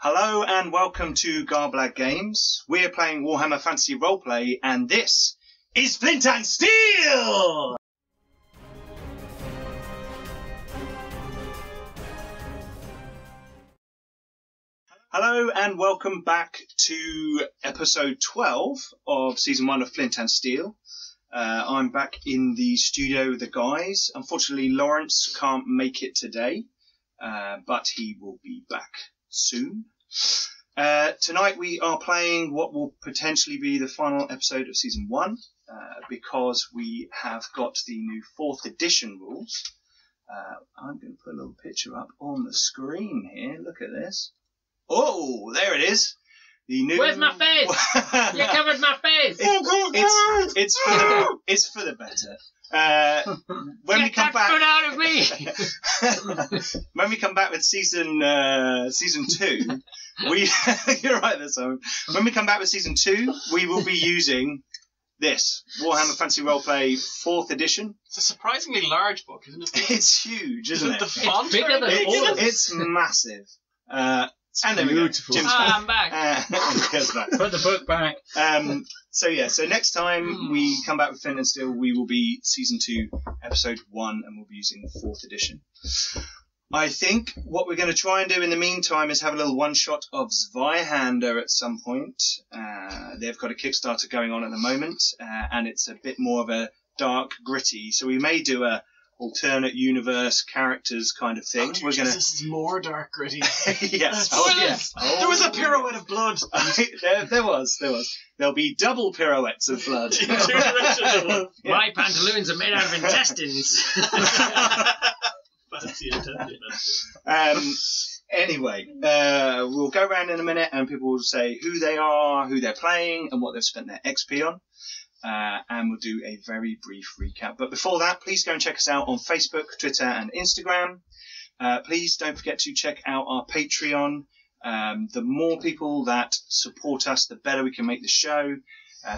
Hello and welcome to Garblag Games. We're playing Warhammer Fantasy Roleplay and this is Flint Steel! Hello and welcome back to episode 12 of season 1 of Flint and Steel. I'm back in the studio with the guys. Unfortunately, Lawrence can't make it today, but he will be back soon. Tonight we are playing what will potentially be the final episode of season 1, because we have got the new 4th edition rules. I'm going to put a little picture up on the screen here. Look at this. Oh, there it is. The new. Where's my face? You covered my face. It's for the better. When Get we come that back, foot out of me. when we come back with season 2, we you're right there, Simon. When we come back with season 2, we will be using this Warhammer Fantasy Roleplay 4th edition. It's a surprisingly large book, isn't it? It's huge, isn't it? The font It's bigger than all of us. It's massive. And there beautiful. we go. Jim's I'm back. Jim's back. Put the book back. So next time we come back with Flint and Steel, we will be season 2, episode 1, and we'll be using the 4th edition. I think what we're going to try and do in the meantime is have a little one-shot of Zweihander at some point. They've got a Kickstarter going on at the moment, and it's a bit more of a dark, gritty. So we may do a alternate universe characters kind of thing. We're gonna. This is more dark, gritty. Yes. There was a pirouette of blood. There was. There'll be double pirouettes of blood. In 2 directions at once. Yeah. My pantaloons are made out of intestines. Fancy intended. Anyway, we'll go around in a minute and people will say who they are, who they're playing, and what they've spent their XP on. And we'll do a very brief recap. But before that, please go and check us out on Facebook, Twitter, and Instagram. Please don't forget to check out our Patreon. The more people that support us, the better we can make the show.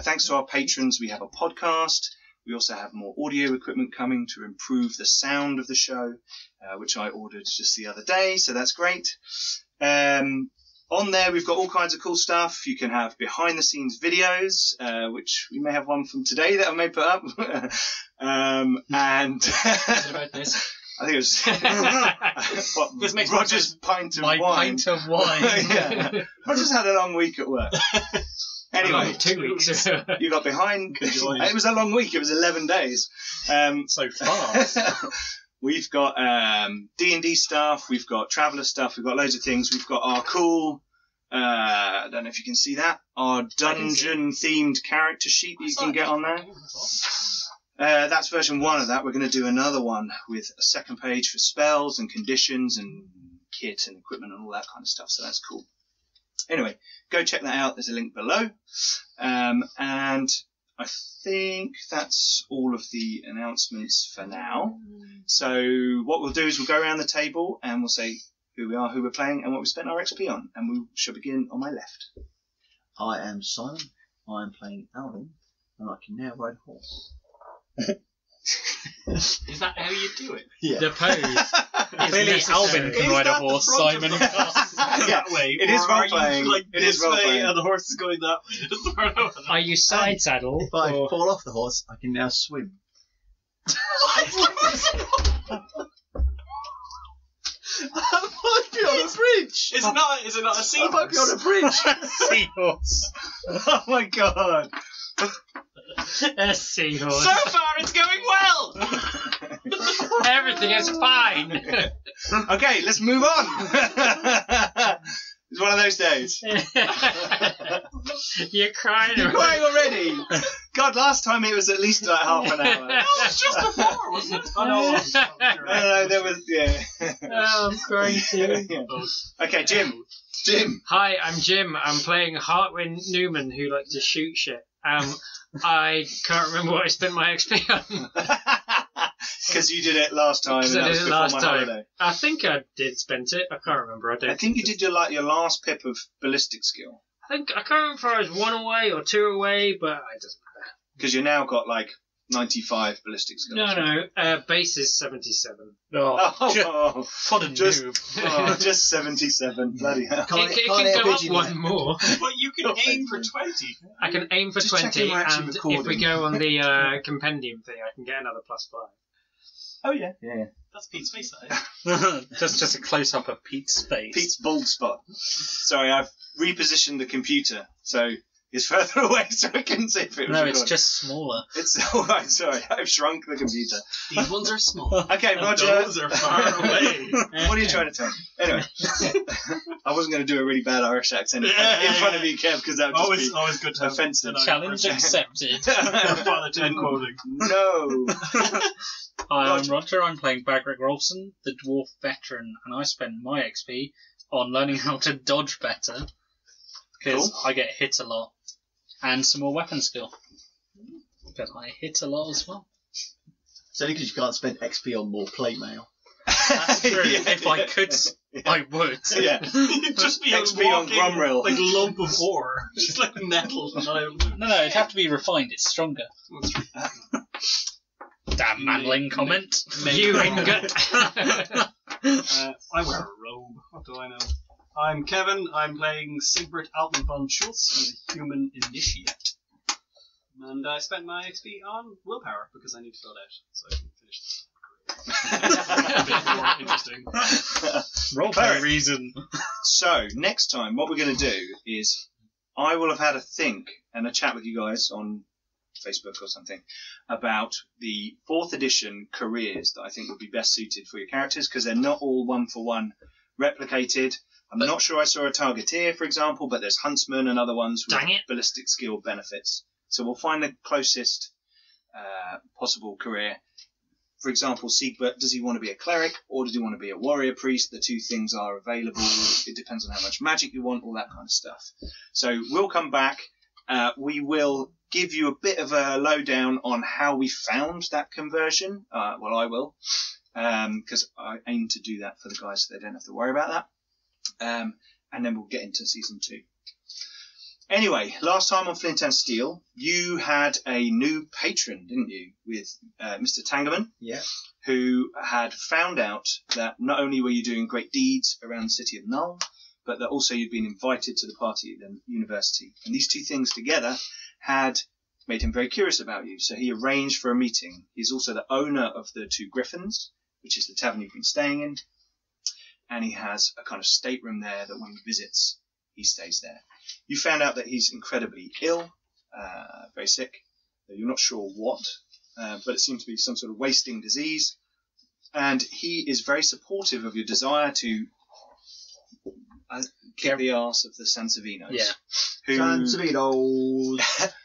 Thanks to our patrons, we have a podcast. We also have more audio equipment coming to improve the sound of the show, which I ordered just the other day, so that's great. On there, we've got all kinds of cool stuff. You can have behind-the-scenes videos, which we may have one from today that I may put up. And About this. I think it was what, This makes Roger's pint of My wine. pint of wine. Yeah. Roger's had a long week at work. Anyway, 2 weeks. you got behind. join. It was a long week. It was 11 days. So fast. We've got D&D stuff, we've got Traveller stuff, we've got loads of things. We've got our cool, I don't know if you can see that, our dungeon-themed character sheet that you can get on there. That's version 1 of that. We're going to do another one with a second page for spells and conditions and kit and equipment and all that kind of stuff, so that's cool. Anyway, go check that out. There's a link below. And I think that's all of the announcements for now. So what we'll do is we'll go around the table and we'll say who we are, who we're playing, and what we spent our XP on. And we shall begin on my left. I am Simon. I am playing Alvin, and I can now ride a horse. Is that how you do it? Yeah. The pose. Clearly, Alvin can ride a horse. Simon Yeah, that way. it is or are role-playing. you, like, It this is role-playing. way and the horse is going that way. Are you side saddle? If I or... fall off the horse, I can now swim. I might be on a bridge. Is it not a I sea might be on a bridge. seahorse. Oh my god. A seahorse. So far, it's going well. Everything is fine. Okay, let's move on. It's one of those days. You're crying. You're crying already. God, last time it was at least like half an hour. No, it was just before, wasn't it? Oh, no, No, there was, yeah. Oh, I'm crying too. Yeah. Okay, Jim. Hi, I'm Jim. I'm playing Hartwin Newman, who likes to shoot shit. I can't remember what I spent my XP on. Because you did it last time. Because And I that did was it before last my time. holiday. I think I did spend it. I can't remember. I think you did your last pip of ballistic skill. I can't remember if I was 1 away or 2 away, but it doesn't matter. Because you now got like 95 ballistic skills. No, base is 77. Oh, What a just, noob. just 77. Bloody hell. It can go up one more. But you can aim for 20. I can aim for Just 20, checking we're actually and recording. if we go on the compendium thing, I can get another +5. Oh, yeah. Yeah. That's Pete's face, that is. just a close up of Pete's face. Pete's bald spot. Sorry, I've repositioned the computer, so it's further away, so I couldn't see if it was No, it's recording. just smaller. It's all right. Sorry, I've shrunk the computer. These ones are small. Okay, And Roger. those are far away. What are you trying to tell me? Anyway, I wasn't going to do a really bad Irish accent in front of you, Kev, because that would just Always good to have offensive. an Irish Challenge accent. accepted. Father Tim quoting. No. Hi, I'm Roger. Roger. I'm playing Bagric Rolfson, the dwarf veteran, and I spend my XP on learning how to dodge better because Cool. I get hit a lot, and some more weapon skill. But I hit a lot as well. It's only because you can't spend XP on more plate mail. That's true. Yeah. If I could, I would. Yeah. Just be XP a on walking, Grumrill. like lump of ore. Just like metal. No, it'd have to be refined. It's stronger. Damn manling comment. You ingot. I wear a robe. What do I know? I'm Kevin. I'm playing Sigbert Altman von Schultz, a human initiate. And I spent my XP on willpower because I need to fill it out so I can finish this. A bit more interesting. Roll Cleric. reason. So, next time, what we're going to do is I will have had a think and a chat with you guys on Facebook or something about the 4th edition careers that I think would be best suited for your characters because they're not all one-for-one replicated. I'm not sure I saw a targeteer, for example, but there's huntsmen and other ones with Dang it. ballistic skill benefits. So we'll find the closest possible career. For example, Siegbert, does he want to be a cleric or does he want to be a warrior priest? The two things are available. It depends on how much magic you want, all that kind of stuff. So we'll come back. We will give you a bit of a lowdown on how we found that conversion. Well, I will, because I aim to do that for the guys so they don't have to worry about that. And then we'll get into season 2. Anyway, last time on Flint and Steel, you had a new patron, didn't you, with Mr. Tangerman, Yeah. who had found out that not only were you doing great deeds around the city of Nuln, but that also you'd been invited to the party at the university. And these two things together had made him very curious about you, so he arranged for a meeting. He's also the owner of the Two Griffins, which is the tavern you've been staying in, and he has a kind of stateroom there that when he visits, he stays there. You found out that he's incredibly ill, very sick. You're not sure what, but it seems to be some sort of wasting disease, and he is very supportive of your desire to kick the arse of the Sansavinos. Yeah. Sansavinos.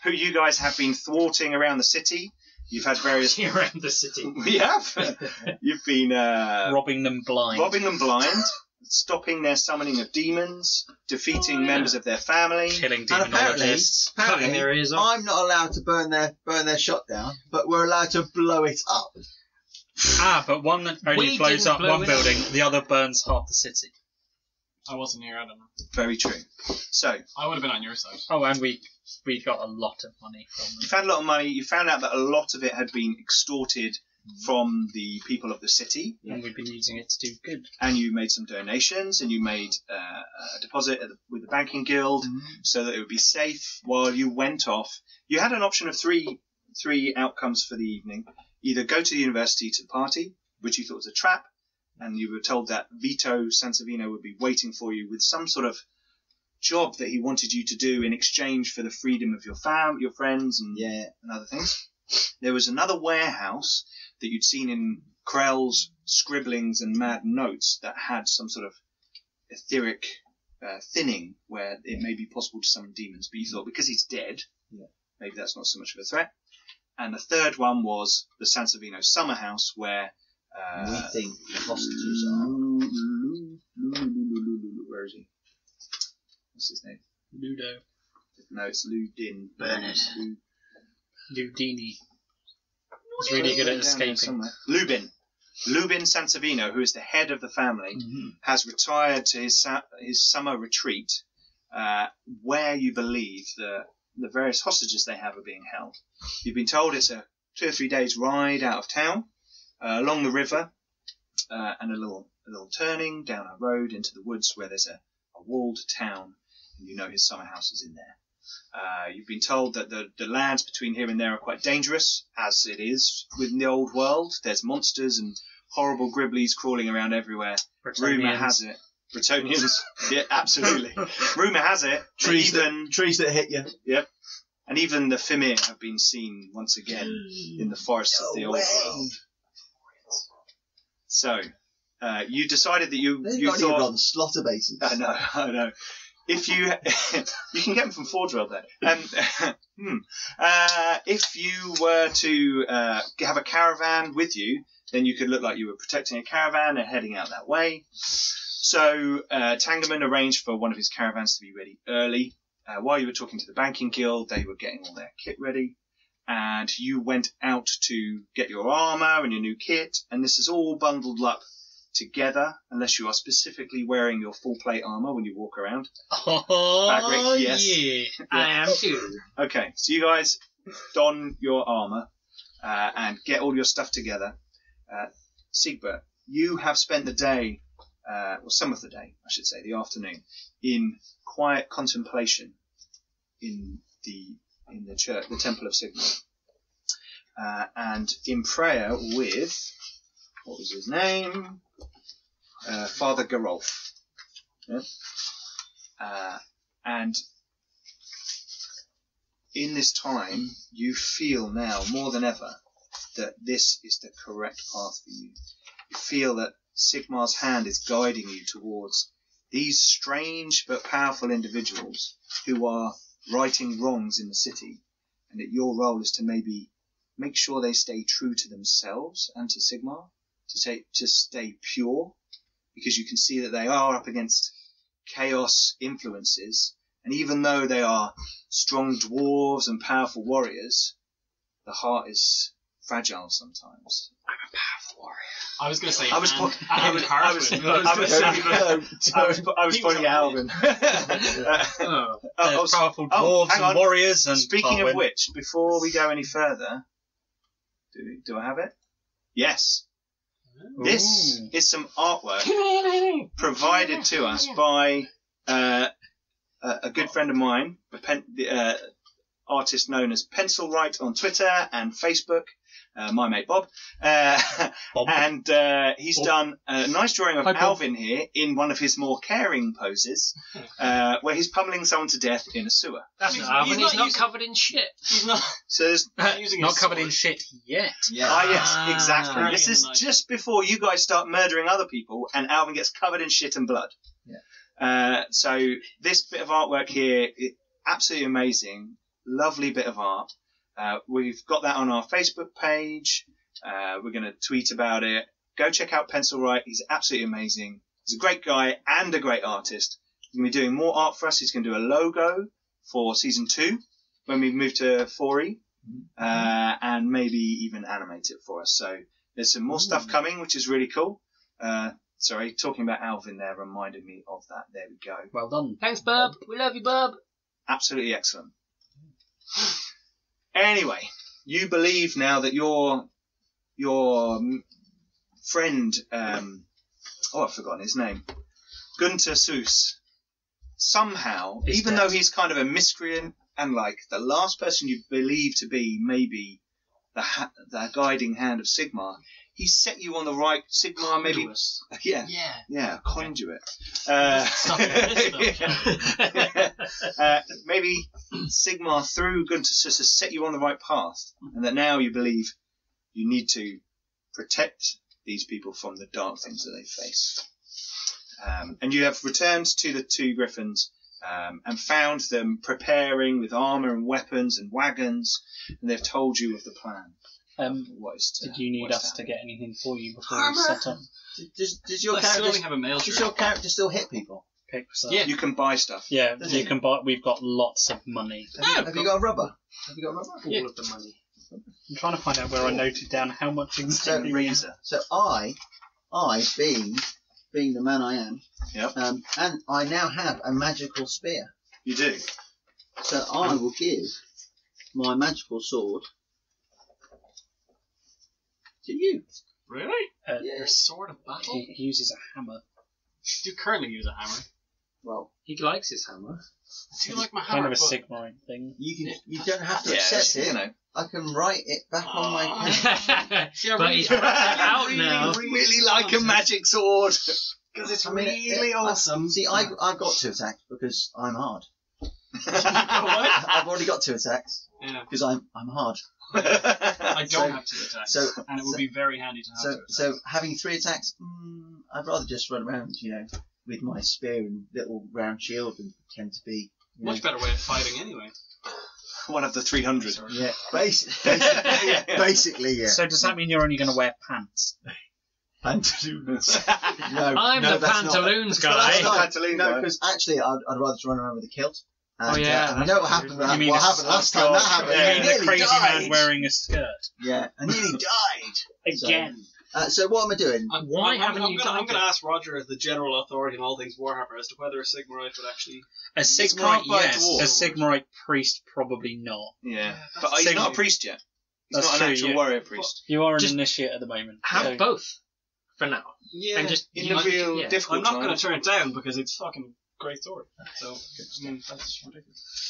Who you guys have been thwarting around the city. You've had various... Around the city. We have. You've been Robbing them blind. robbing them blind, stopping their summoning of demons, defeating members of their family. Killing And apparently, demonologists. Cutting their ears off. I'm not allowed to burn their shot down, but we're allowed to blow it up. But one only We blows didn't up blow one it building, the other burns half the city. I wasn't here, I don't know. Very true. So, I would have been on your side. Oh, and we got a lot of money from you them. found a lot of money. You found out that a lot of it had been extorted from the people of the city, And we've been using it to do good. and you made some donations, and you made a deposit with the banking guild so that it would be safe while you went off. You had an option of three outcomes for the evening. Either go to the university to the party, which you thought was a trap, and you were told that Vito Sansavino would be waiting for you with some sort of job that he wanted you to do in exchange for the freedom of your your friends, and other things. There was another warehouse that you'd seen in Krell's scribblings and mad notes that had some sort of etheric thinning where it may be possible to summon demons, but you thought because he's dead, maybe that's not so much of a threat. And the third one was the Sansavino summer house where We think the hostages are. Where is he? What's his name? Ludo. No, it's Ludin. Bernard. Ludini. He's really good at escaping. Lubin Sansavino, who is the head of the family, has retired to his summer retreat, where you believe the various hostages they have are being held. You've been told it's a 2 or 3 days ride out of town, along the river, and a little turning down a road into the woods where there's a walled town, and you know his summer house is in there. You've been told that the lands between here and there are quite dangerous, as it is within the old world. There's monsters and horrible gribblies crawling around everywhere. Rumour has it. Bretonians. Yeah, absolutely. Rumour has it. Trees that hit you. Yep. And even the Fimir have been seen once again in the forests of the old world. So, you decided that you thought thought... on slaughter bases. I know. If you can get them from Forge World there. If you were to have a caravan with you, then you could look like you were protecting a caravan and heading out that way. So Tangerman arranged for one of his caravans to be ready early. While you were talking to the banking guild, they were getting all their kit ready. And you went out to get your armour and your new kit, and this is all bundled up together, unless you are specifically wearing your full plate armour when you walk around. Oh, Bagric, yes. yeah. I am too. Okay, so you guys don your armour and get all your stuff together. Siegbert, you have spent the day, or some of the day, I should say, the afternoon, in quiet contemplation in the church, the Temple of Sigmar, and in prayer with, what was his name? Father Gerolf. Yeah? And in this time, you feel now more than ever that this is the correct path for you. You feel that Sigmar's hand is guiding you towards these strange but powerful individuals who are righting wrongs in the city, and that your role is to maybe make sure they stay true to themselves and to Sigmar, to stay pure, because you can see that they are up against chaos influences, and even though they are strong dwarves and powerful warriors, the heart is fragile sometimes. I'm a powerful warrior. I was going to say, I was pointing at Alvin. There's powerful dwarves and warriors. And speaking of which, before we go any further, do I have it? Yes. Ooh. This is some artwork provided to us by a good friend of mine, the artist known as Pencilwright on Twitter and Facebook. My mate Bob. And he's done a nice drawing of Alvin here in one of his more caring poses, where he's pummeling someone to death in a sewer. That's not Alvin. He's not covered in shit. He's not. So there's not covered in shit yet. Yeah. yes, exactly. Right. This is just before you guys start murdering other people, and Alvin gets covered in shit and blood. Yeah. So this bit of artwork here, absolutely amazing, lovely bit of art. We've got that on our Facebook page. We're going to tweet about it. Go check out Pencilwright. He's absolutely amazing. He's a great guy and a great artist. He's going to be doing more art for us. He's going to do a logo for season 2 when we move to 4E, and maybe even animate it for us. So there's some more stuff coming, which is really cool. Sorry, talking about Alvin there reminded me of that. There we go. Well done. Thanks, Bub. We love you, Bub. Absolutely excellent. Anyway, you believe now that your friend, I've forgotten his name, Gunter Suss, somehow, even though he's kind of a miscreant and like the last person you believe to be maybe the guiding hand of Sigmar, he set you on the right Sigmar, maybe. Yeah, conduit. Maybe Sigmar through Gunter Suss has set you on the right path, and that now you believe you need to protect these people from the dark things that they face. And you have returned to the 2 griffins and found them preparing with armour and weapons and wagons, and they've told you of the plan. Did you need us to get anything for you before we set up? Does your character still hit people? Yeah, you can buy stuff. Yeah, you can buy. We've got lots of money. Have you got a rubber? All of the money. I'm trying to find out where I noted down how much exactly. Razor. So I being the man I am, and I now have a magical spear. You do. So I will give my magical sword To you. Really? Yeah. Your sword of battle? He uses a hammer. Do you currently use a hammer? Well, He likes his hammer. Do you like my Kind hammer? of a Sigmarite thing. you don't have to Yeah, accept you it. know. I can write it back on my pen. But he's out now. Really like a magic sword. Because it's I mean, really awesome. See, I've got 2 attacks because I'm hard. What? I've already got 2 attacks Yeah. because I'm hard. I don't So- have 2 attacks. so- and it would be very handy to have 2 attacks. So having 3 attacks, I'd rather just run around, with my spear and little round shield and pretend to be. Much better way of fighting anyway. One of the 300. Yeah, basically, yeah. So does that mean you're only going to wear pants? Pantaloons. I'm the pantaloons guy. No, because actually, I'd rather just run around with a kilt. And, Oh, yeah, and I know what happened. You mean What a- happened last oh, time? God. That happened. Yeah, I You mean nearly a crazy died. man wearing a skirt? Yeah, I nearly died. Again. So what am I doing? Why haven't you I'm done going to ask Roger as the general authority on all things Warhammer as to whether a Sigmarite would actually... A Sigmarite, can't buy a yes. dwarf. A Sigmarite priest, probably not. Yeah. that's But he's Sigma- not a priest yet. He's That's not true, an actual yeah. warrior priest. You are an Just initiate at the moment. Have so- both for now. Yeah. And just In the real yeah. difficult I'm not going times. to turn it down because it's fucking great sword. So, I mean, that's ridiculous.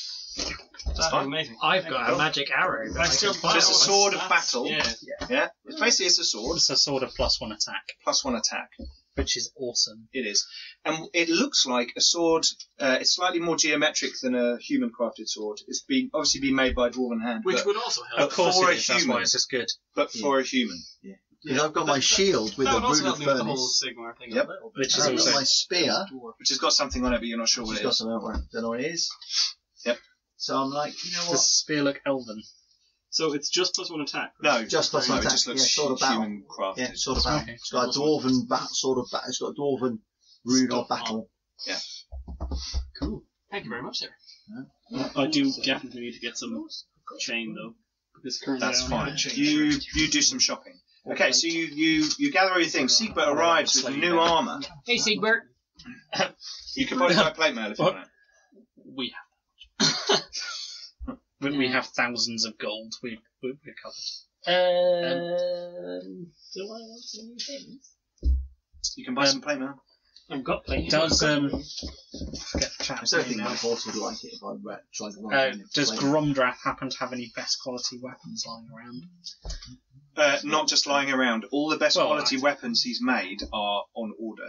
That's fine. amazing. I've got a magic arrow. But I still can fire Just a with. sword of That's- battle. Yeah. Yeah. Basically, it's a sword It's a sword of +1 attack, plus 1 attack. which is awesome. It is. And it looks like a sword. It's slightly more geometric than a human crafted sword. It's obviously been made by a dwarven hand. Which but, would also help. Of course for it a is, that's human. why it's just good. but for a human. Because I've got my shield with that a would also rune help of me with the whole furnace. Sigmar thing Yep. a little bit. Which is I've got also- my spear, Which has got something on it, but you're not sure which what has it got is. something on it. Don't know what it is. Yep. So I'm like, you know Does the what? spear look elven? So it's just +1 attack. No, Just plus no, one it attack. just looks Sword of battle. human crafted. Yeah, sword of battle. Okay. It's got a dwarven sword of battle. It's got a dwarven rune of battle. Cool. Thank you very much, sir. Yeah. I do definitely need to get some chain though, because currently That's I only have fine. a chain You shirt. do some shopping. Okay, so you gather all your things. Siegbert arrives with new armour. Hey, Siegbert. You can probably buy plate mail if you What? want it. We have. We have thousands of gold. We're covered. Do I want some new things? You can buy some plate mail. I've got plenty. Does forget the I chat's don't name think now. my horse would like it if I tried to run in. Does Gromdrath happen to have any best quality weapons lying around? Not just lying around. All the best Well, quality weapons he's made are on order.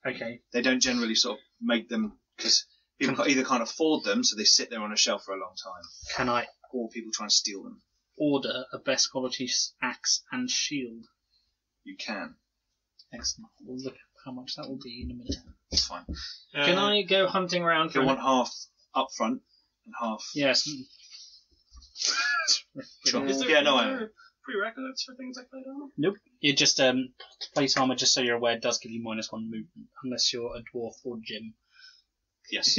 Okay. They don't generally sort of make them because people either can't afford them, so they sit there on a shelf for a long time, Can I or people try and steal them. order a best quality axe and shield? You can. Excellent. We'll look at how much that will be in a minute. It's fine. Can I go hunting around for You'll want half up front and half. Yes. Sure. Is there, Yeah, no, is I there know. prerequisites for things like plate armor? Nope. You just plate armor, just so you're aware, does give you -1 movement unless you're a dwarf or Jim. Yes.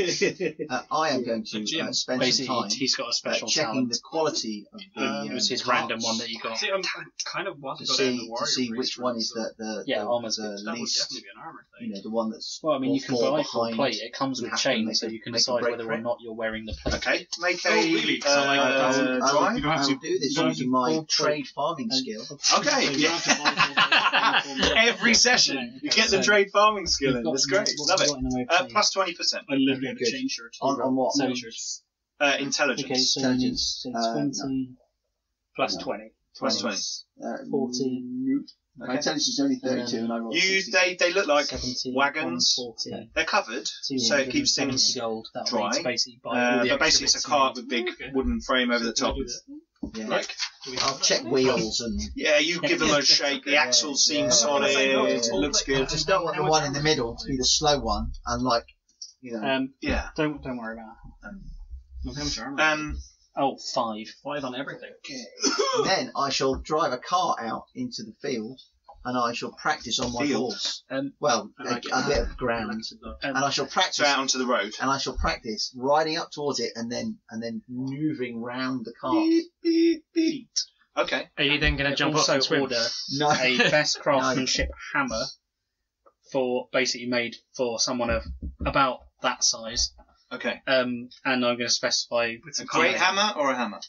I am going to Jim, spend some Basically, time he's got a special checking talent. the quality of the. It was his parts random one that you got. See, I'm kind of want to to go down the see warrior which priest one route, is so Yeah, armor's good. the that would least. definitely be an armor thing. The one that's. Well, I mean, you can fall buy full behind. plate. It comes You with have to chain, make so a- you can make a decide break whether for or it. not you're wearing the plate. Okay. Make a Oh, really? So, like, dry. you don't have I'll to do this don't using have to my pull trade farming skill. Okay. You don't have to buy full plate. Every session, you get the trade farming skill in. That's great. Love it. Plus 20%. I literally had a Good. chain shirt. On what? So- shirts. Intelligence. Okay, so Intelligence. it's 20 plus no. 20. Plus 20. 14. My Okay. intelligence is only 32 and I rolled You, 60. they look like 17, wagons. 14. They're covered, so it keeps 270 things. gold. That'll dry. be basically buy all the But basically, it's a extra cart bits with big Okay. wooden frame over the top. Yeah. Like, I'll check wheels and yeah, you give them a shape. The axles seem Yeah. solid. Yeah. It looks I good. just don't want the one in the middle to be the slow one and you know. Yeah. Don't worry about How much armor? it. Oh, 5. 5 on everything. then I shall drive a cart out into the field and I shall practice on my Field? horse. Well, a bit of ground. And I shall practice So out onto the road. and I shall practice riding up towards it and then moving round the cart. Beep, beep, beep. Okay. Are you then going to jump up also and swim? order No. a best craftsmanship hammer for basically made for someone of about that size. Okay. And I'm going to specify It's A great hammer or a hammer?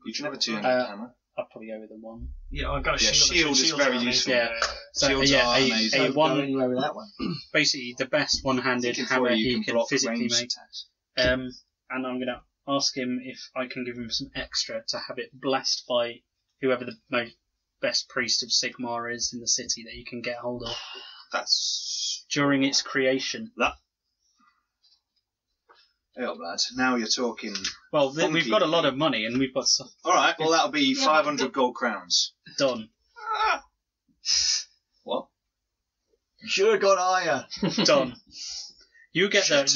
You can have a 200 hammer. I'll probably go with the 1. Yeah, I've got a Yeah, shield. shield is very useful. Yeah. So Shields yeah, are a amazing. Don't go one. anywhere with that one. Basically, the best one-handed Thinking hammer for you he can block physically ranged make. attacks. And I'm going to ask him if I can give him some extra to have it blessed by whoever the best priest of Sigmar is in the city that you can get hold of That's... during its creation. Hey up, lad. Now you're talking... Well, Funky. we've got a lot of money and we've got stuff Alright, well that'll be 500 gold crowns. done. What? You should have gone higher. Done. You get the Shit.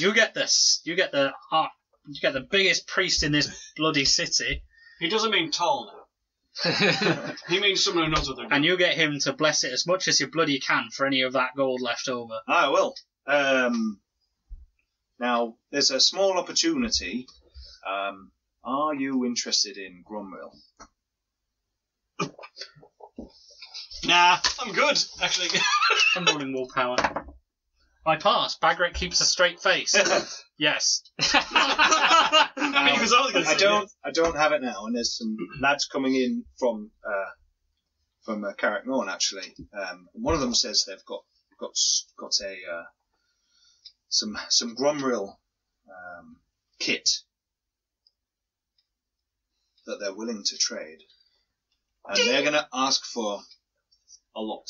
you get the biggest priest in this bloody city, He doesn't mean tall now. He means someone who knows what they're doing. and you get him to bless it as much as you bloody can for any of that gold left over. I will. Now, there's a small opportunity. Are you interested in Gromwell? Nah, I'm good, actually. I'm rolling willpower. I pass. Bagric keeps a straight face. Yes. He was always gonna say I don't have it now, and there's some lads coming in from Carrick Norn actually. One of them says they've got a some Gromril kit that they're willing to trade, and they're going to ask for a lot.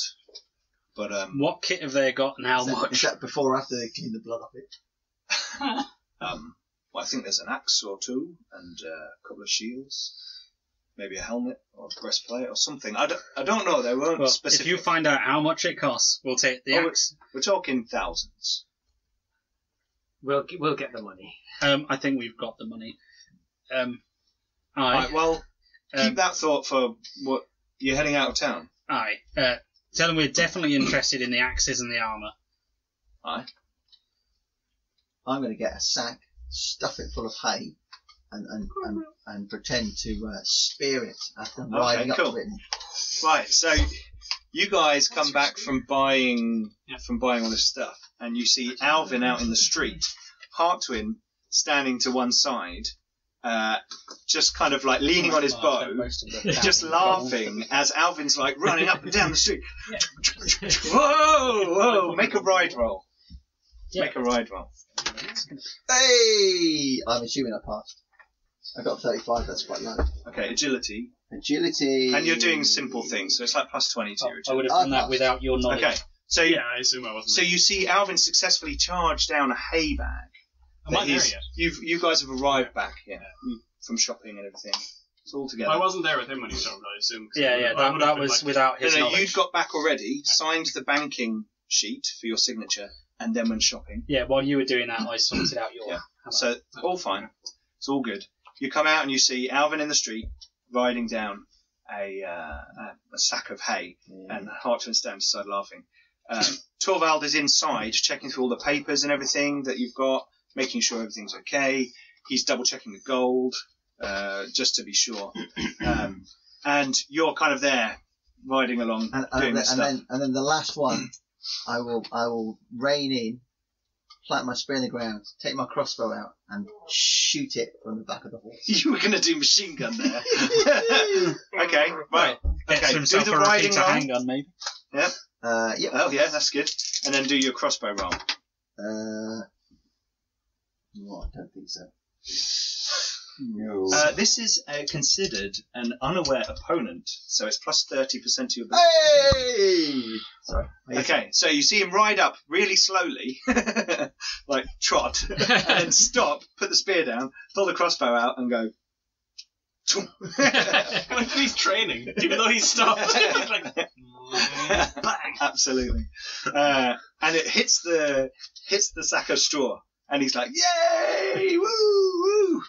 But What kit have they got and how Is much? that before or after they clean the blood off it? well, I think there's an axe or two and a couple of shields, maybe a helmet or a breastplate or something. I don't know. They weren't Well, specific. if you find out how much it costs, we'll take the axe. We're talking thousands. We'll get the money. I think we've got the money. Right, well, keep Um, that thought for what you're heading out of town. Aye. Tell them we're definitely interested in the axes and the armour. Aye. I'm going to get a sack, stuff it full of hay, and pretend to spear it after I'm riding cool. up to it. Right, so you guys come back from buying all this stuff, and you see Alvin out in the street, Heartwin standing to one side, just kind of like leaning on his bow, just laughing as Alvin's like running up and down the street. Whoa! Make a ride roll. Yeah. Make a ride roll. Hey! I'm assuming I passed. I got 35, that's quite low. Okay, agility. Agility. And you're doing simple things, so it's like plus 20 to your I agility. would have done that without your knowledge. Okay, so Yeah, I assume I wasn't. so you see Alvin successfully charge down a hay bag. Am I there yet? You guys have arrived back, from shopping and everything. It's all together. I wasn't there with him when he started, I assume. Yeah, that was without his No, knowledge. you'd got back already, signed the banking sheet for your signature, and then went shopping. Yeah, while you were doing that, I sorted out your Yeah. hammer. So, all fine. It's all good. You come out and you see Alvin in the street, riding down a sack of hay, and Hartman stands aside laughing. Torvald is inside, checking through all the papers and everything that you've got, making sure everything's okay. He's double-checking the gold, just to be sure. And you're kind of there, riding along, doing this stuff. And then the last one, I will rein in, plant my spear in the ground, take my crossbow out, and shoot it from the back of the horse. You were going to do machine gun there. Okay, right. Gets Okay, do himself the a riding repeater roll. handgun, maybe. Yeah. Yep. Oh, yeah, that's good. And then do your crossbow roll. No, I don't think so. No. This is considered an unaware opponent, so it's plus 30% to your ability. Hey! Sorry. Okay, so you see him ride up really slowly, like trot, and then stop, put the spear down, pull the crossbow out, and go. Like he's training, even though he's stopped. He's like, Bang! Absolutely. And it hits the sack of straw, and he's like, "Yay! Woo! Woo!"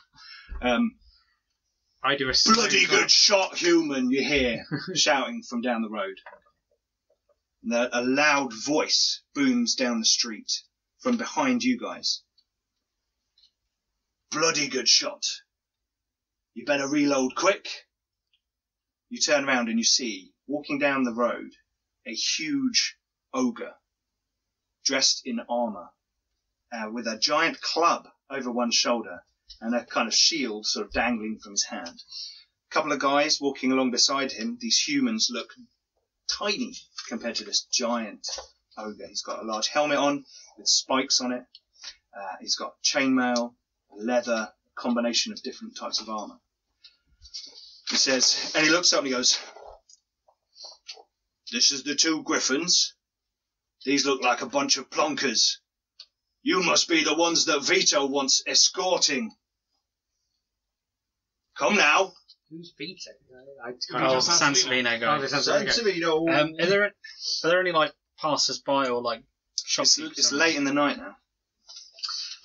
I do a Bloody slow good shot, human! You hear shouting from down the road. And a loud voice booms down the street from behind you guys. Bloody good shot. You better reload quick. You turn around and you see, walking down the road, a huge ogre, dressed in armour, with a giant club over one shoulder and a kind of shield sort of dangling from his hand. couple of guys walking along beside him. These humans look tiny compared to this giant ogre. He's got a large helmet on with spikes on it. He's got chainmail, leather, a combination of different types of armour. He says, and he looks up and he goes, "This is the two griffins. These look like a bunch of plonkers. You must be the ones that Vito wants escorting. Come now." Who's Vito? Sansavino guy. Sansavino. Are there any like passers-by or like shopkeepers? It's late in the night now.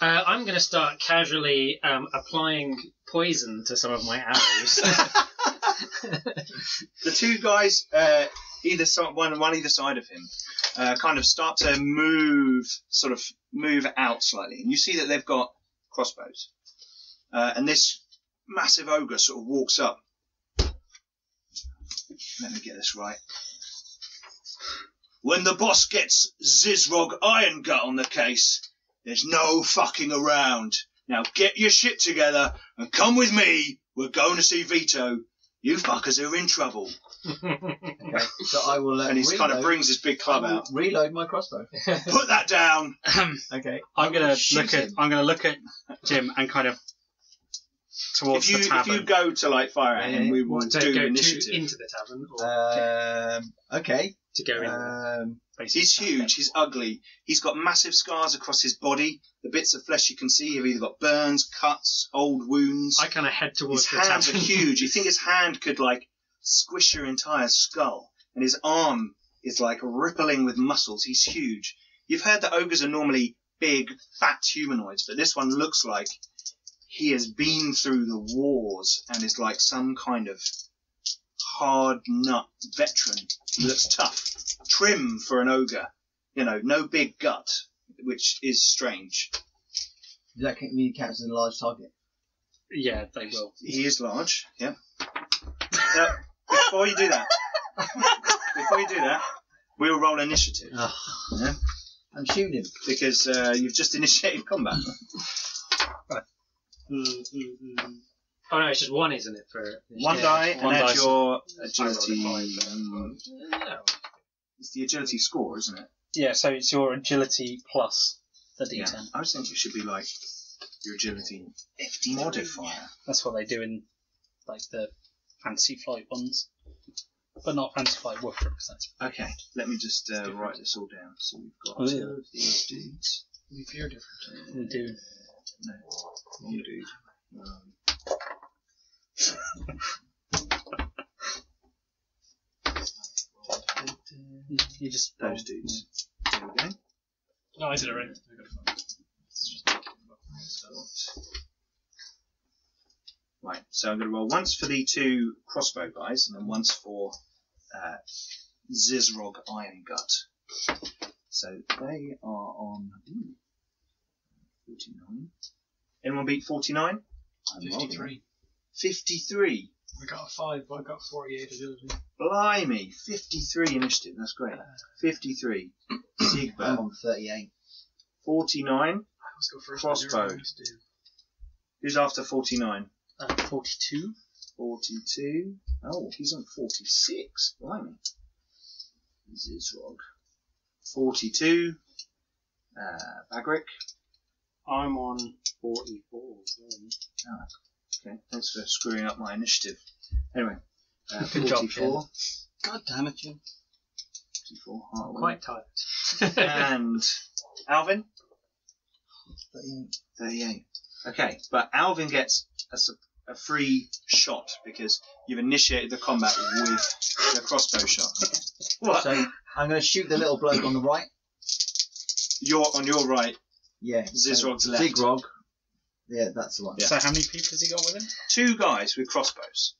I'm going to start casually applying poison to some of my arrows. The two guys, either side, one either side of him, kind of start to move out slightly, and you see that they've got crossbows. And this massive ogre sort of walks up. Let me get this right. "When the boss gets Zizrog Irongut on the case, there's no fucking around. Now get your shit together and come with me. We're going to see Vito. You fuckers are in trouble." Okay, so I will. And he kind of brings his big club out. Reload my crossbow. "Put that down." Okay. I'm gonna look at Jim and kind of towards the tavern. If you go to like fire at him, we will to do go initiative. into the tavern. Or Okay. to go in. He's huge. He's ugly. He's got massive scars across his body. The bits of flesh you can see have either got burns, cuts, old wounds. I kind of head towards His the hands are tavern. huge. You think his hand could like squish your entire skull, and his arm is like rippling with muscles. He's huge. You've heard that ogres are normally big, fat humanoids, but this one looks like he has been through the wars and is like some kind of hard nut veteran. He looks tough, trim for an ogre. You know, no big gut, which is strange. Does that mean he counts as a large target? Yeah, they will. He is large, yeah. Before you do that, we'll roll initiative. Yeah? I'm shooting him. Because you've just initiated combat. Oh no, it's just one, isn't it? For One die, and one add dice. your agility. No. It's the agility score, isn't it? Yeah, so it's your agility plus the D10. Yeah. I was thinking it should be like your agility modifier. That's what they do in like the Fantasy Flight ones, but not Fantasy Flight Wolf because that's Okay, let me just write this all down. So we've got Oh, yeah. two of these dudes. We fear different. they do. No, one dude. You just Those dudes. There we go. No, I did it right. Right, so I'm going to roll once for the two crossbow guys, and then once for Zizrog Irongut. So they are on 49. Anyone beat 49? 53. 53. I got a 5, but I got 48 agility. Blimey, 53 initiative. That's great. 53. I'm Siegbert. on 38. 49. Let's go first. Crossbow. Who's after 49? 42. 42. Oh, he's on 46. Blimey. Zizrog. 42. Bagric. I'm on 44. Okay, thanks for screwing up my initiative. Anyway, Good job, 44. God damn it, Jim. 44. Hartwell. Quite tired. And Alvin? 38. 38. Okay, but Alvin gets a free shot because you've initiated the combat with the crossbow shot. What? So I'm going to shoot the little bloke on the right. You're on your right. Yeah. Zizrog's left. Zizrog. Yeah, that's the one. Yeah. So how many people has he got with him? Two guys with crossbows.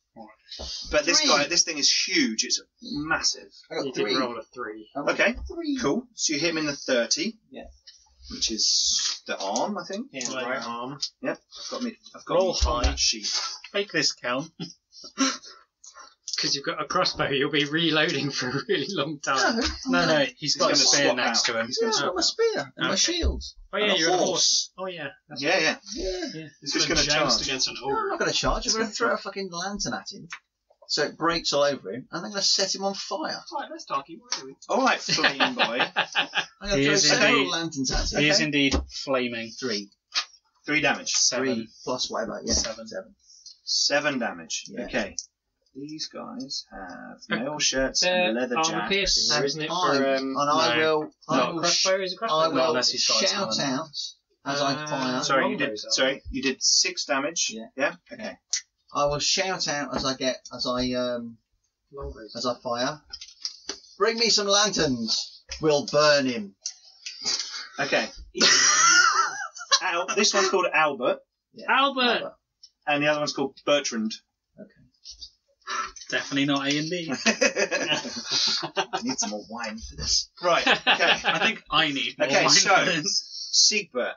But this Three. this thing is huge. It's massive. I got You 3. did roll a 3. Okay, 3. cool. So you hit him in the 30. Yeah. Which is the arm, I think. Yeah, Right. right arm. Yep. I've got Roll me on high. that sheet. Make this count. because you've got a crossbow, you'll be reloading for a really long time. No, he's got a gonna spear swap next out. to him. He's Yeah, gonna I've got my spear and my shield. Oh yeah, And a you're on a horse. horse. Oh yeah. Yeah. Yeah. He's Who's going to gonna joust charge? against an No, I'm ogre. not going to charge. I'm going to throw a fucking lantern at him, so it breaks all over him, and I'm going to set him on fire. Right, let's talk. What are we? All right, flame boy. I'm going He to throw is several indeed- lanterns at him. He is indeed flaming. 3. 3 damage. 7. Plus whatever. Yeah. 7. 7 damage. Yeah. Okay. These guys have mail shirts They're and leather armor jackets. piercing, And isn't it? I For will crossbow is a crossbow. I Not will unless he's got a shout talent. out as I fire. Sorry, Longbows are. you did 6 damage. Yeah. Okay. I will shout out as I fire. Bring me some lanterns. We'll burn him. Okay. This one's called Albert, Yeah. Albert! and the other one's called Bertrand. Definitely not A and B. I need some more wine for this. Right. Okay. I think I need more Okay, wine so- for this. Siegbert,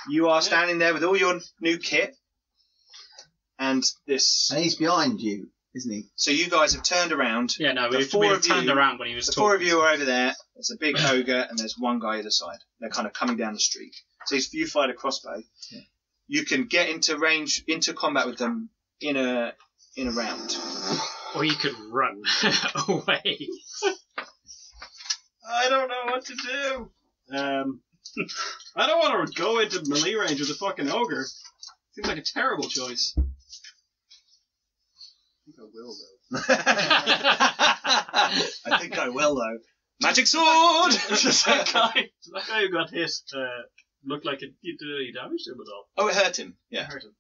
you are standing there with all your new kit, and this. And he's behind you, isn't he? So you guys have turned around. Yeah, no, The we four have of turned you- around when he was The talking. 4 of you are over there. There's a big ogre, and there's one guy either side. They're kind of coming down the street. So if you fired a crossbow, Yeah. you can get into combat with them in a round. Or you could run away. I don't know what to do. I don't want to go into melee range with a fucking ogre. Seems like a terrible choice. I think I will, though. I think I will, though. Magic sword! that guy who got hit looked like it did any damage to him at all. Oh, it hurt him. Yeah. Hurt him.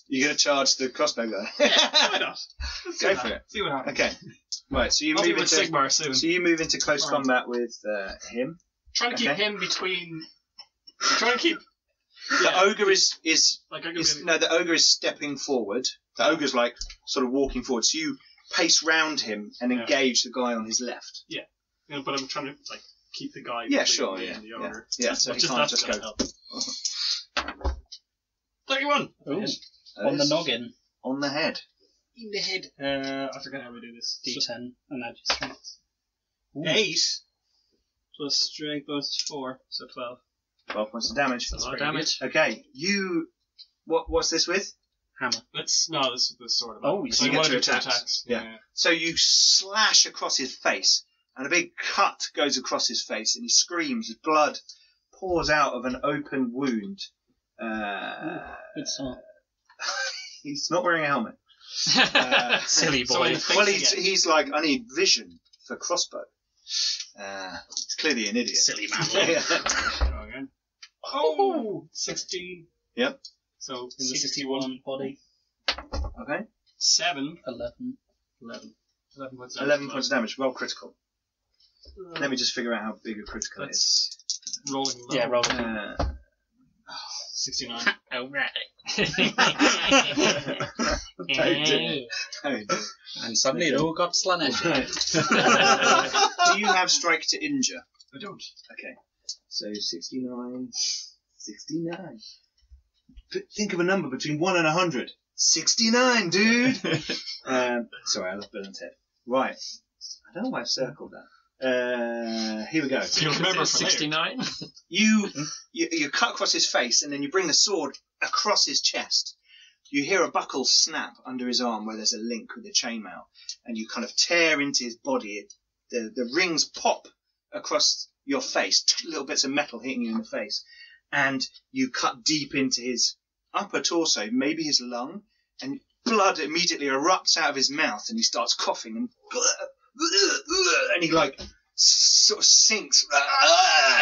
You're going to charge the crossbow guy. Why not? Let's Go do for that. it. See what happens. Okay. Right, so you I'll be move with into Sigmar soon. close Alright. combat with him. Trying to keep Okay. him between. Trying to keep. The ogre is Like I the ogre is stepping forward. The ogre's like sort of walking forward. So you pace round him and Yeah. engage the guy on his left. but I'm trying to like keep the guy. Yeah, between sure, me yeah, and the ogre. yeah. So he Just can't that's just gonna go help. 31. Ooh, on the noggin. on the head. In the head. I forget how we do this. D10 and add your strength. 8 plus strength bonus 4, so 12. 12 points of damage. That's a lot of pretty damage. Okay, you. What's this with? Hammer. This is the sort of. Oh, so you you get want to two do 2 attacks. attacks. Yeah. So you slash across his face, and a big cut goes across his face, and he screams. His blood pours out of an open wound. Good start. He's not wearing a helmet. Silly So boy. in the Well, face he's like, I need vision for crossbow. He's clearly an idiot. Silly man. Yeah. Go again. Oh! 16. Yep. So in the 61 body. Okay. 7. 11. 11. 11 points. 11 points of damage. Roll critical. Let me just figure out how big a critical it is. That's rolling low. Yeah, roll. 69. Alright. And suddenly it all got slanish. Do you have strike to injure? I don't. Okay. So 69. 69. Think of a number between 1 and 100. 69, dude! Sorry, I love Bill and Ted. Right. I don't know why I've circled that. Here we go. You'll remember It's for later. 69. You cut across his face, and then you bring the sword across his chest. You hear a buckle snap under his arm where there's a link with the chainmail, and you kind of tear into his body. The rings pop across your face, little bits of metal hitting you in the face, and you cut deep into his upper torso, maybe his lung, and blood immediately erupts out of his mouth, and he starts coughing, and he like sort of sinks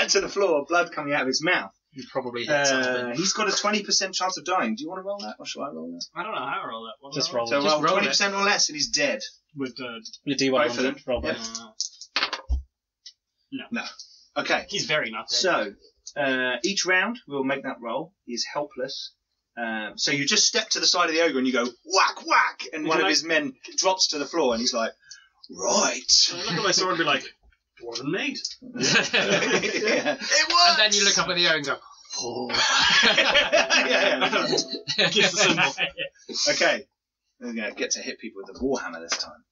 to the floor, blood coming out of his mouth. You probably hit something. He's got a 20% chance of dying. Do you want to roll that, or shall I roll that? I don't know how I roll that. What Just do I roll So it. roll roll 20% or less, and he's dead. With Your Both of them. D100. Roll Yep. both. Okay. he's very not dead. So, each round, we'll make that roll. He's helpless. So you just step to the side of the ogre and you go, whack, whack, and one of his men drops to the floor and he's like, right. So I look at my sword and be like, Dwarven Maid. Yeah. And then you look up at the O and go, Yeah. Kiss the symbol. Okay. We're going to get to hit people with the Warhammer this time.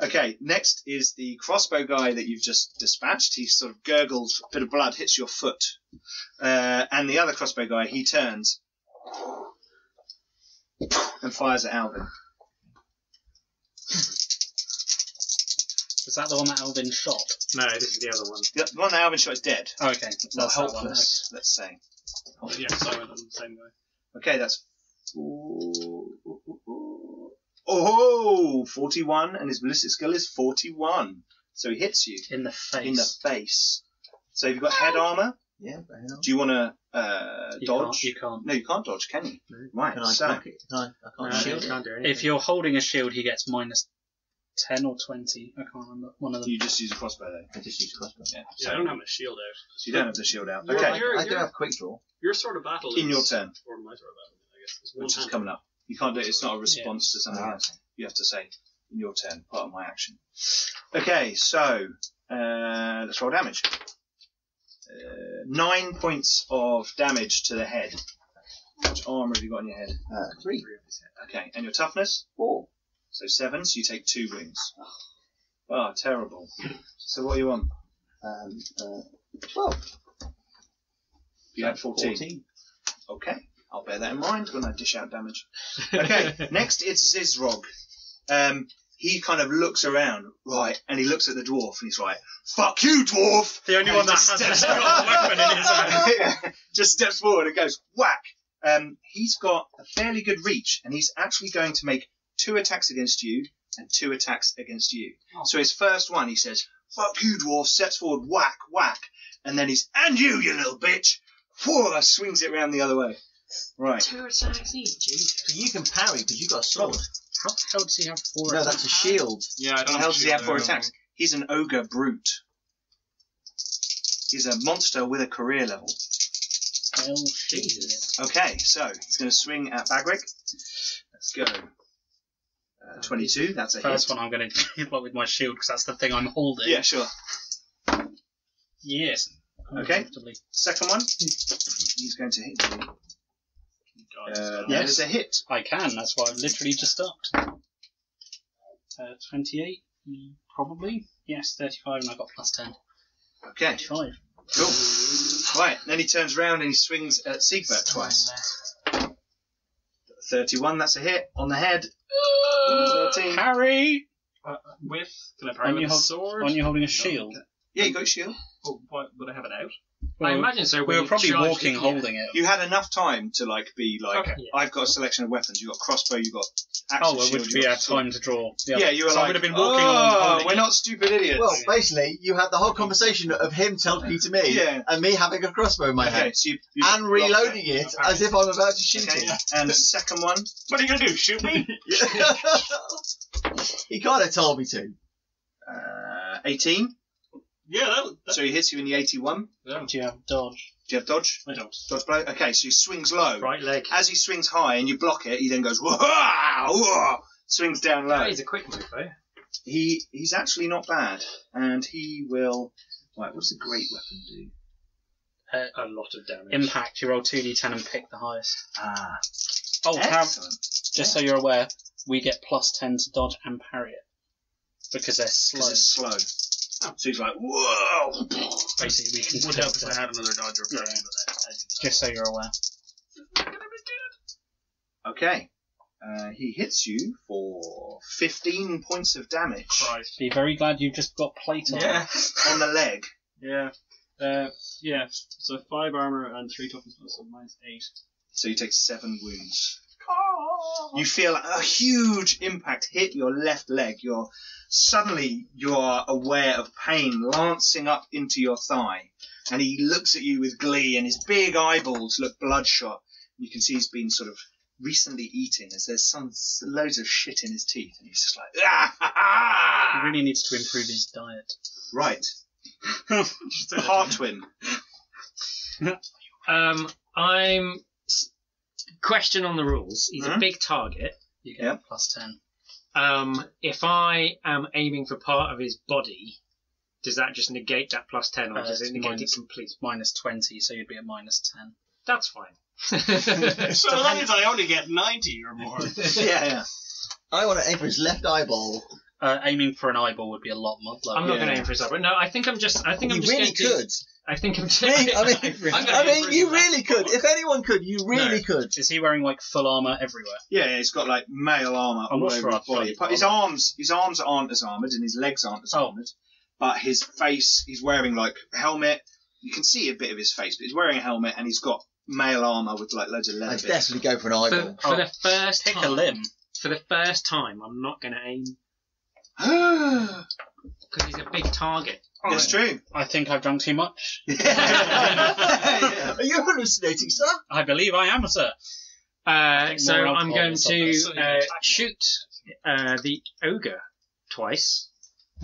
Okay, next is the crossbow guy that you've just dispatched. He sort of gurgles a bit of blood, hits your foot. And the other crossbow guy, he turns and fires at Alvin. Is that the one that Alvin shot? No, this is the other one. The one that Alvin shot is dead. Oh, okay. Not That's that one. helpless, let's say. Yeah, so I went on the same guy. Okay, that's... Oh, 41, and his ballistic skill is 41. So he hits you In the face. in the face. So you've got head armor. Yeah, but hang on. Do you want to You dodge? Can't, you can't. No, you can't dodge, can you? No. Right, Can I so... block it? No, I can't No, shield you it. can't do anything. If you're holding a shield, he gets minus 10 or 20. I can't remember. One of them. You just use a crossbow then. I just use a crossbow. Yeah. Yeah, I don't have my shield out. So you don't have the shield out. You're Okay, like- I do have quick draw. Your sort of battle in is... your turn, Or my sort of battle, I guess. Is which is one-handed. coming up. You can't do it. It's not a response to something Ah, else. You have to say in your turn, part of my action. Okay, so let's roll damage. 9 points of damage to the head. How much armor have you got on your head? 3. Okay, and your toughness? 4. So 7, so you take 2 wounds. Oh, terrible. So what are you on? 12. You had 14. Okay, I'll bear that in mind when I dish out damage. Okay, next it's Zizrog. He kind of looks around, right, and he looks at the dwarf and he's like, "Fuck you, dwarf!" The only And one he that just has steps a weapon in his hand. Yeah, just steps forward and goes whack. He's got a fairly good reach, and he's actually going to make 2 attacks against you and 2 attacks against you. So his first one, he says, "Fuck you, dwarf!" Steps forward, whack, whack, and then he's, "And you little bitch!" Whoa, swings it round the other way. Right. 2 attacks each. Jesus. So you can parry because you've got a sword. How the hell does he have 4 No, that's a shield. Yeah, I don't How have does he have 4 shield out. attacks? He's an ogre brute. He's a monster with a career level. Hell, Jesus. Okay, so he's going to swing at Bagric. Let's go. 22, that's a First hit. one I'm going to block with my shield because that's the thing I'm holding. Yeah, sure. Yes. Okay. Comfortably. Second one, he's going to hit you. That Yes. is a hit. I can, that's why I've literally just stopped. 28, probably. Yes, 35, and I got plus 10. Okay, 35. cool. Right, then he turns round and he swings at Siegbert twice. 31, that's a hit on the head. 13. Parry! With? Can I parry When with you a hold- sword? When you're holding a shield. Yeah, you got your shield. Oh, what, would I have it out? I imagine so. We when were you probably charged walking it, holding it. You had enough time to be like, Okay. Yeah. I've got a selection of weapons. You've got crossbow, you've got Oh, axe well, shield, which you've we got had sword. time to draw. Yeah, you were so like, I would have been walking along holding we're it. not stupid idiots. Well, basically, you had the whole conversation of him telling to me Yeah. and me having a crossbow in my Okay, hand so you and reloading it as if I'm about to shoot Okay, him. and the second one, What are you going to do? Shoot me? He kind of told me to. 18. Yeah, So he hits you in the 81. that Do you have dodge? Do you have dodge? I don't. Dodge blow? Okay, so he swings low. Right leg. As he swings high and you block it, he then goes, wah, wah, swings down low. Oh, he's a quick move, though. He's actually not bad. And he will... Right, what does a great weapon do? A lot of damage. Impact, you roll 2d10 and pick the highest. Ah, Oh, excellent. just so you're aware, we get plus 10 to dodge and parry it. Because they're slow. Because it's slow. So he's like, whoa! Basically, we can Would help if I had another dodge or parry, Yeah. but Just so you're aware. Okay. He hits you for 15 points of damage Christ. Be very glad you've just got plate on. Yeah. on the leg. Yeah. Yeah. So 5 armor and 3 toughness, so mine's 8. So you take 7 wounds. You feel a huge impact hit your left leg. Suddenly you are aware of pain lancing up into your thigh. And he looks at you with glee and his big eyeballs look bloodshot. You can see he's been sort of recently eating as there's loads of shit in his teeth. And he's just like, ah, ha, ha. He really needs to improve his diet. Right. Heart twin. I'm... Question on the rules. He's a big target. You get Yeah. plus 10. If I am aiming for part of his body, does that just negate that plus 10, or does It's it negate it minus- completely? Minus 20, so you'd be at minus 10. That's fine. So that means I only get 90 or more. Yeah. I want to aim for his left eyeball. Aiming for an eyeball would be a lot more. I'm not going to aim for his eyeball. No, I think I'm just. I think I'm You just really going to. could. I think I'm just. I mean, you really could. If anyone could, you really could. Is he wearing like full armour everywhere? Yeah, he's got like male armour I'm all not over sure his I've body. got But his arms aren't as armoured, and his legs aren't as armoured. But his face, he's wearing like a helmet. You can see a bit of his face, but he's wearing a helmet, and he's got male armour with like loads of leather I'd bits. definitely go for an eyeball. For the first Pick time, a limb. For the first time, I'm not going to aim because he's a big target. That's true. I think I've drunk too much. Are you hallucinating, sir? I believe I am, sir. So more I'm alcohol going or something. to shoot the ogre twice.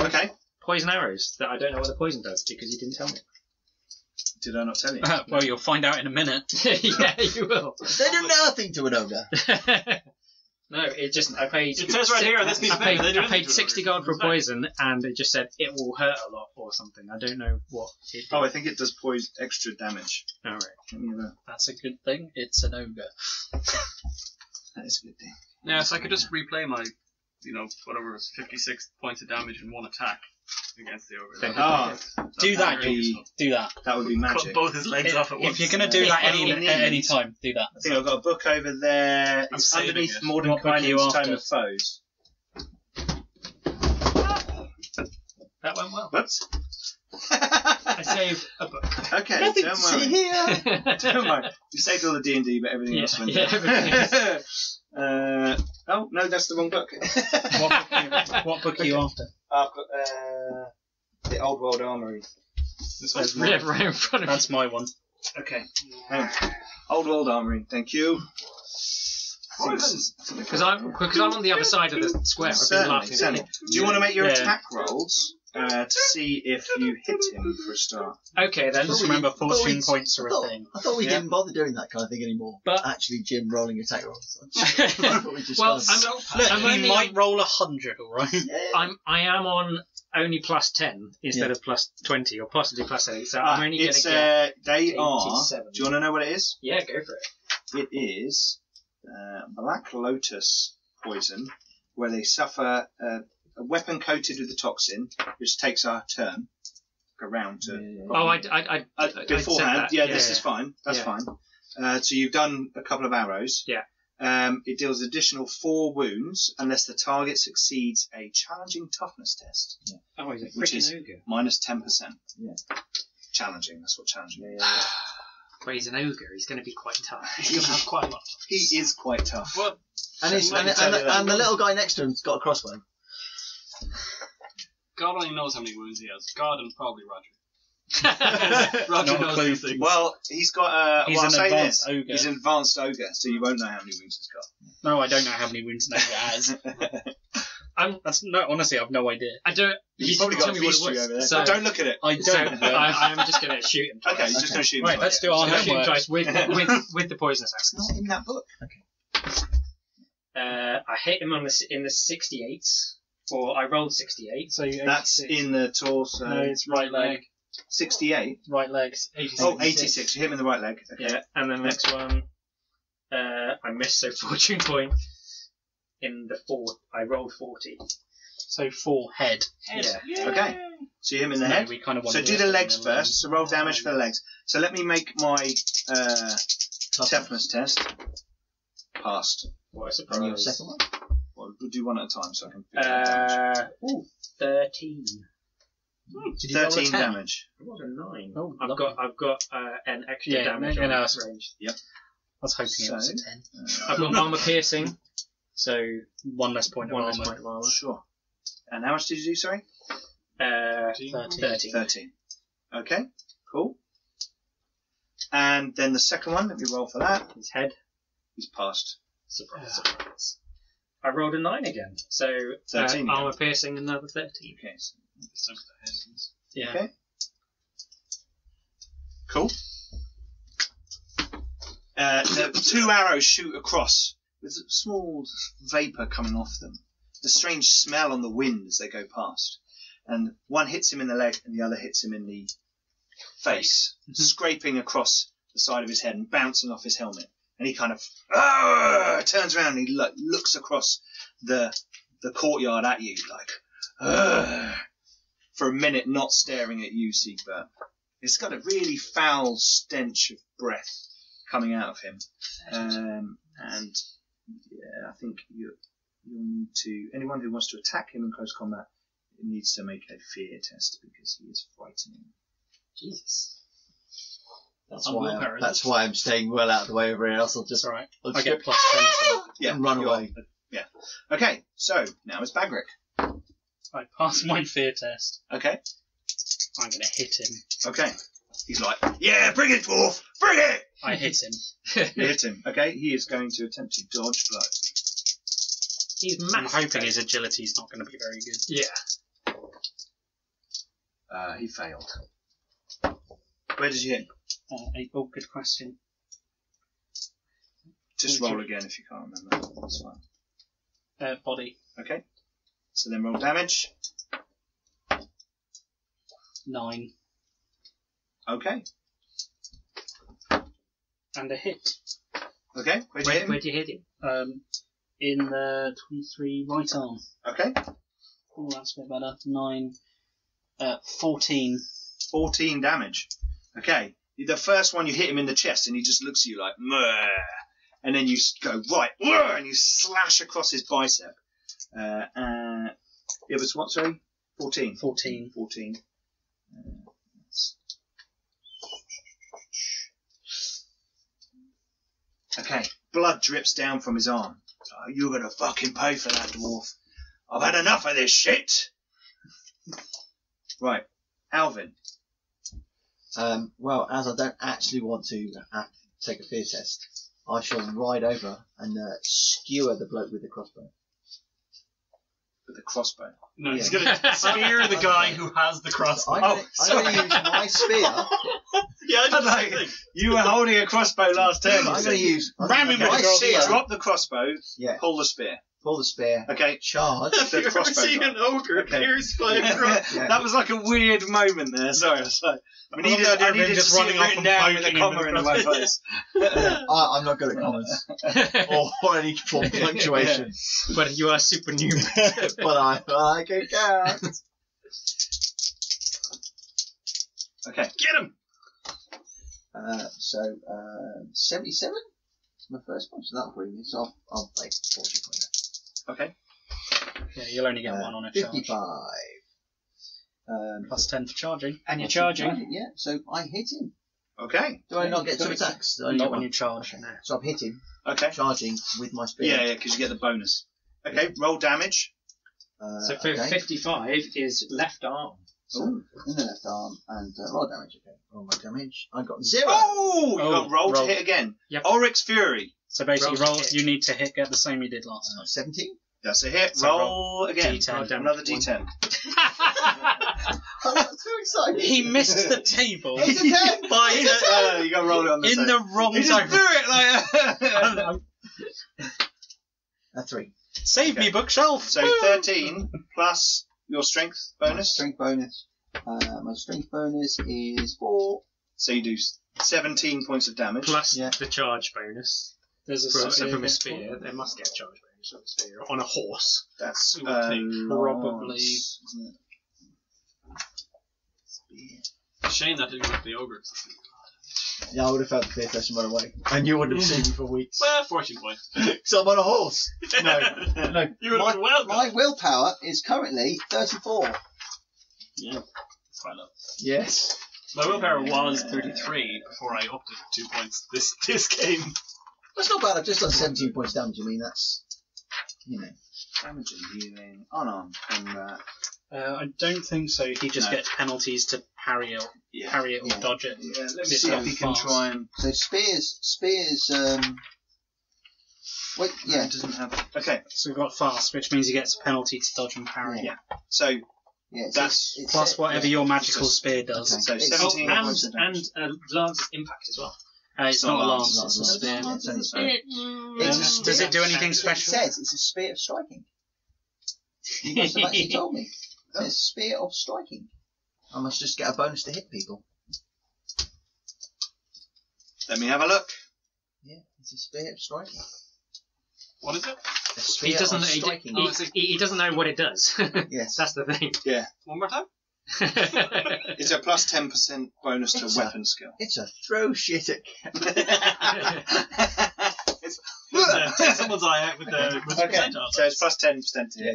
Okay. Poison arrows that I don't know what the poison does because you didn't tell me. Did I not tell you? Well, you'll find out in a minute. Yeah, you will. They do nothing to an ogre. No, it just I paid. It says right here on this piece of paper, they do I paid anything to 60 it. gold for It's fine. poison, and it just said it will hurt a lot or something. I don't know what it did. Oh, I think it does extra damage. All right. Let me have a- That's a good thing. It's an ogre. That is a good thing. Yeah, so I could just replay my, whatever, 56 points of damage in one attack against the ogre. Then- Do that, would be- Do that. That would be Cut magic. both his legs off at once. If you're going to do that Yeah. at any time, do that. I think I've got a book over there. I'm It's saving underneath it. Morden What book are you Companions Tome after? of Foes. That went well. Whoops. I saved a book. Okay, Nothing don't to see worry. here. Don't worry. You saved all the D&D, but everything Yeah, else went yeah, down. everything Oh, no, that's the wrong book. What book are you after? I've got the Old World Armory. This one's mine. Yeah, right in front of me. That's my one. Okay. Old World Armory, thank you. Because I'm on the other side of the square. I've been Certainly, laughing. certainly. Do you want to make your Yeah. attack rolls to see if you hit him for a start? Okay then. Just remember, fortune points are a thing. I thought we Yeah. didn't bother doing that kind of thing anymore. But- actually, Jim rolling attack rolls. I thought we just Well, kind of- Look, I'm you only might on- roll 100, alright? I am on only plus 10 instead of plus 20 or possibly plus 8. So I'm only going It's to get. they are. 87. Do you want to know what it is? Yeah, go for it. It is Black Lotus poison, where they suffer a weapon coated with the toxin, which takes our turn, like a round to. Oh, I beforehand. said that. Yeah, this is fine. That's Yeah. fine. So you've done a couple of arrows. Yeah. It deals additional 4 wounds unless the target succeeds a challenging toughness test. Yeah. Oh, he's a Which is- freaking ogre. Minus 10%. Yeah. Challenging. That's what challenging is. Well, he's an ogre. He's going to be quite tough. He's going to have quite a lot. He is quite tough. What? and, Might tell you that. and the little guy next to him's got a crossbow. God only knows how many wounds he has. God and probably Roger. Not Roger a knows clue. these things. Well, he's got. He's well, an I'll say advanced this. ogre. He's an advanced ogre, so you won't know how many wounds he's got. No, I don't know how many wounds an ogre has. Honestly, I've no idea. I don't. He's You probably didn't got tell me what it history was. over there. So, Don't look at it. I so don't know. I'm just going to shoot him twice. Okay, he's just going to shoot. Right, him let's twice. do our I'm going to shoot him homework. twice with the poisonous axe. It's not in that book. I hit him in the 68s, or I rolled 68. So you That's in the torso. No, it's right leg. 68. Right legs. 86. Oh, 86. You hit him in the right leg. Okay. Yeah, and then the next one, I missed, so fortune point. In the 4th, I rolled 40. So 4 head. Yeah. Okay. So you hit him in the No, head. we kind of want So to do the legs first. So roll damage for the legs. So let me make my toughness test. Passed. What a And your surprise. second one? Well, we'll do one at a time so I can figure out damage. 13. Did you roll a 13 10? damage. It was a 9. Oh, I've got an extra Yeah, damage no, on no, this range. I was hoping it was a So- 10. I've got armor piercing, so One less point of one less armor. point of armor. Sure. And how much did you do, sorry? 13. 13. Okay, cool. And then the second one, let me roll for that. His head. He's passed. Surprise, surprise. I rolled a 9 again, so 13 again. armor piercing another 13. Okay, so Yeah. Okay. Cool. The 2 arrows shoot across with a small vapour coming off them. The strange smell on the wind as they go past. And one hits him in the leg and the other hits him in the face, scraping across the side of his head and bouncing off his helmet. And he kind of turns around and he looks across the courtyard at you, like, "Ugh," for a minute, not staring at you, Siegbert. It's got a really foul stench of breath coming out of him. And yeah, I think you'll need to, anyone who wants to attack him in close combat needs to make a fear test because he is frightening. Jesus. That's why I'm staying well out of the way of everyone else. I'll just Alright. I'll I just get go, +10. Yeah, and run you're- away. Yeah. Okay, so now it's Bagric. I pass my fear test. Okay. I'm going to hit him. Okay. He's like, yeah, bring it, dwarf! Bring it! I hit him. You hit him. Okay, he is going to attempt to dodge blow. He's I'm massive. hoping his agility's not going to be very good. Yeah. He failed. Where did you hit? Oh, good question. Just roll again if you can't remember. That's fine. Body. Okay. So then roll damage. 9. Okay. And a hit. Okay. Where'd you hit him? Where'd you hit him? In the 23 right arm. Okay. Oh, that's a bit better. 9. 14. 14 damage. Okay. The first one you hit him in the chest and he just looks at you like, meh. And then you go, right, and you slash across his bicep. It was what, sorry? 14. 14. 14. Okay. Blood drips down from his arm. Oh, you're going to fucking pay for that, dwarf. I've had enough of this shit. Right. Alvin. Well, as I don't actually want to take a fear test, I shall ride over and skewer the bloke with the crossbow. With the crossbow. No, he's Yeah. going to spear the guy who has the crossbow. I'm going to use my spear. Yeah, I did the same thing. You were holding a crossbow last turn. I'm going to use Ram him with my the crossbow. spear. Drop the crossbow, Yeah, pull the spear. pull the spear, Okay. charge. Have you ever crossbow seen drop. an ogre Okay. pierced by a cross? Yeah. That was like a weird moment there. Sorry. I needed to just see running it off written and down with a poking him comma with in the my crossbow. face. I'm not good at commas or any form of punctuation, But you are superhuman. but I can count. Okay. Get him. So 77. That's my first one, so that'll bring me. So I'll make 40 for that. Okay. Yeah, you'll only get one on a charge. 55. Plus 10 for charging. And you're Plus charging. Yeah, so I hit him. Okay. Do I not get two attacks? Do I only Not get when one? you charge. Okay. So I've hit him, Okay. charging with my spear. Yeah, because you get the bonus. Okay. Roll damage. So for okay. 55 is left arm. Ooh, in the left arm, and roll damage, okay. Roll my damage. I got 0! Oh! You got roll to roll. hit again. Yep. Oryx Fury. So basically, Roll to roll. hit. You need to get the same you did last time. 17. That's a hit. So roll again. D10. Another D10. I'm not too excited. He missed the table It's a 10! by No, you got to roll it on the in same. the wrong You just time. threw it like. A 3. Save me, bookshelf. So 13 plus your strength bonus. Strength bonus. My strength bonus is 4. So you do 17 points of damage. Plus Yeah. the charge bonus. There's a So spear. from a spear, they must get a charge bonus on a spear. On a horse. That's It would take probably- lance, isn't it? Shame that didn't work the ogre. Yeah, I would have felt the fear test and run away. And you wouldn't have seen me for weeks. Well, fortune point. So I'm on a horse. No. You would have been welcome. My willpower is currently 34. Yeah, that's quite low. Yes. My willpower was 33 before I upped it 2 points this game. That's not bad. I've just done 17 points damage. I mean, that's, you know. Damage and healing. Unarmed combat. I don't think so. He just No. gets penalties to parry it, Yeah. parry it or Yeah. dodge it. Yeah, let me It's see so if he can fast. try and. So spears, wait, Yeah, yeah. it doesn't have. Okay, So we've got fast, which means he gets a penalty to dodge and parry. Yeah. so Yeah, That's Plus whatever your magical spear does. Okay. So It's- 17 and points of damage. Lance's impact as well. It's not a lance, Lance, it's a spear. yeah, it's only a spear. Does It's a spear. it do anything It special? says it's a spear of striking. You must have actually told me. It says spear of striking. I must just get a bonus to hit people. Let me have a look. Yeah, it's a spear of striking. What is it? A He sphere doesn't. of striking. He doesn't know what it does. Yes. That's the thing. One more time. It's a plus 10% bonus to It's weapon skill. It's a throw shit at. Take someone's eye out with the Okay, percentile. so it's plus 10% to hit.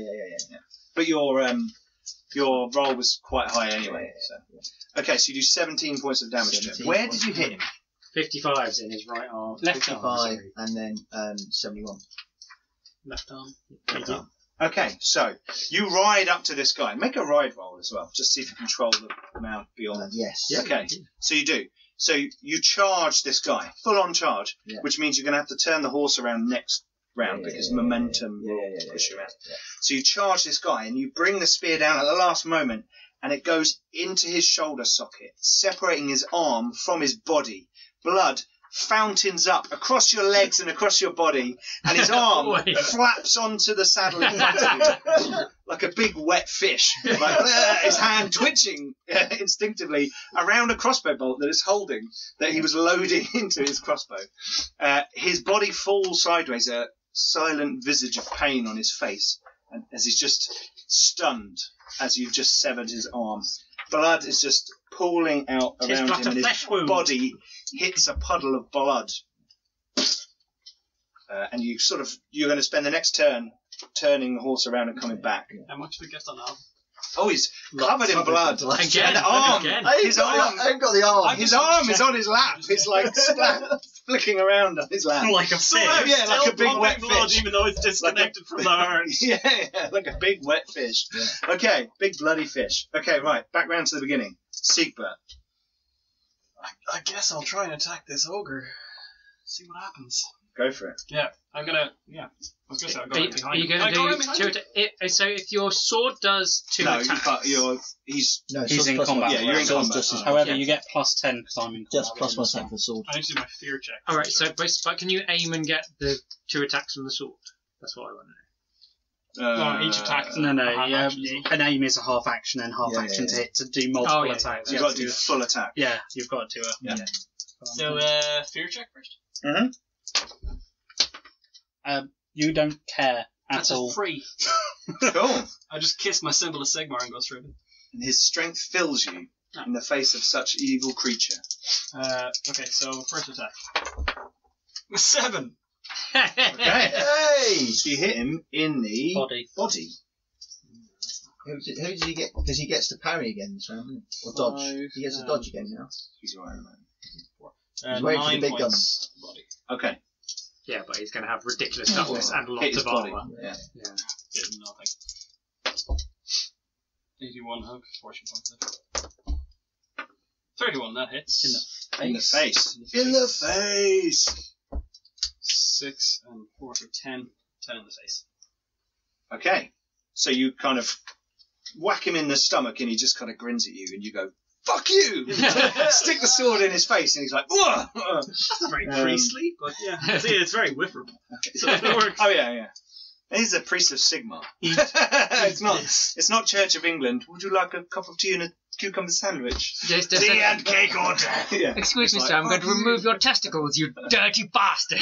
Yeah. But your roll was quite high anyway. So. Okay, so you do 17 points of damage to him. 17 Where did you hit him? 55's in his right arm. Left arm. 55 Sorry. and then 71. Left arm. Okay, so you ride up to this guy. Make a ride roll as well, just see if you control the amount beyond. Yes. Okay, so you do. So you charge this guy, full on charge, Yeah. which means you're going to have to turn the horse around next round because momentum will yeah, push you around. yeah. So you charge this guy and you bring the spear down at the last moment and it goes into his shoulder socket, separating his arm from his body. Blood fountains up across your legs and across your body, and his arm flaps onto the saddle in front of you like a big wet fish. Like, his hand twitching instinctively around a crossbow bolt that is holding, that he was loading into his crossbow. His body falls sideways, a silent visage of pain on his face, and as he's just stunned as you've just severed his arm. Blood is just pooling out around him, and his body hits a puddle of blood. And you're going to spend the next turn turning the horse around and coming back. How much do we get on that? Oh, he's covered in blood. Again. And the arm, his arm, I ain't got the arm. his arm is on his lap. It's like flicking around on his lap. Like a So fish. I'm Yeah, like still a big wet pumping blood, fish. even though it's disconnected from the heart. Yeah, like a big wet fish. Yeah. Okay, big bloody fish. Okay, right, back round to the beginning. Siegbert. I guess I'll try and attack this ogre. See what happens. Go for it. Yeah, I'm gonna. Yeah, I was gonna say I'll go right behind Are you him. going Can I go right to behind do him? so? If your sword does 2 No, attacks, he's No, He's just in plus combat. one. Yeah, you're in Swords combat. Just, However, Yeah. you get plus 10 because I'm in just combat plus with him, 1 attack for the sword. I need to do my fear check. all right. So, but can you aim and get the 2 attacks from the sword? That's what I want to know. Well, each attack. No, Half action. an aim is a half action and half Yeah, action yeah, to hit to do multiple Oh, yeah, attacks. You've You got have to do full attack. Yeah, you've got to. Yeah. So, fear check first. You don't care at That's all. a 3. Cool. I just kiss my symbol of Sigmar and go through it. And his strength fills you in the face of such evil creature. Okay, so first attack. 7. Okay. Hey! So you hit him in the Body. Who did he get? Because he gets to parry again this round, doesn't he? Or dodge. 5, He gets to dodge again now. He's alright, man. He's waiting for the 9 big points. Body. Okay. Yeah, but he's going to have ridiculous toughness and Hit lots his of body. armor. Yeah. Did nothing. 81 hook, 14 points left. 31, that hits. In the face. In the face. 6 and 4 for 10. 10 in the face. Okay. So you kind of whack him in the stomach and he just kind of grins at you and you go, fuck you! Stick the sword in his face and he's like, whoa! That's not very priestly, but yeah. See, it's very whifferable. So it works. Oh yeah. He's a priest of Sigmar. It's not Church of England. Would you like a cup of tea and a cucumber sandwich? Just Tea and cake order. Yeah. Excuse me, It's sir. like, I'm going to remove your testicles, you dirty bastard.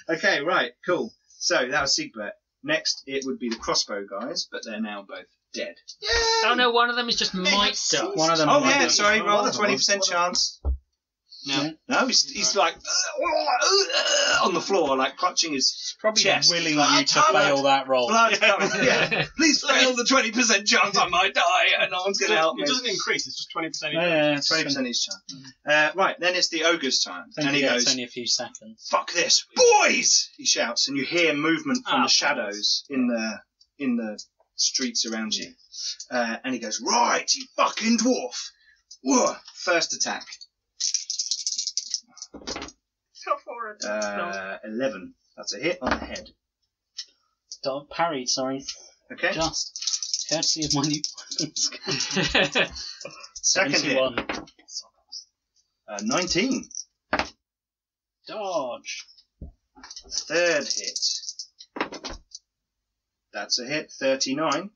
Okay, right, cool. So that was Siegbert. Next, it would be the crossbow guys, but they're now both dead. Oh no, one of them is just might die. One of them. Oh might yeah, be- sorry, roll the One of them. 20% chance. No. No, he's like on the floor, like clutching his Probably chest. willing Like, you to fail that roll. blood coming. Yeah. Please fail the 20% chance I might die, and no one's going to help me. It doesn't increase, it's just 20%. Yeah, 20% each time. Right, then it's the ogre's time, and he it's goes, only a few seconds. "Fuck this, boys!" He shouts, and you hear movement from the shadows in the streets around you. And he goes, "Right, you fucking dwarf!" Whoa. First attack. Go for it. 11. That's a hit on the head. Dog parried, sorry. Okay. Just courtesy of my new Second hit. 71. 19. Dodge. Third hit. That's a hit. 39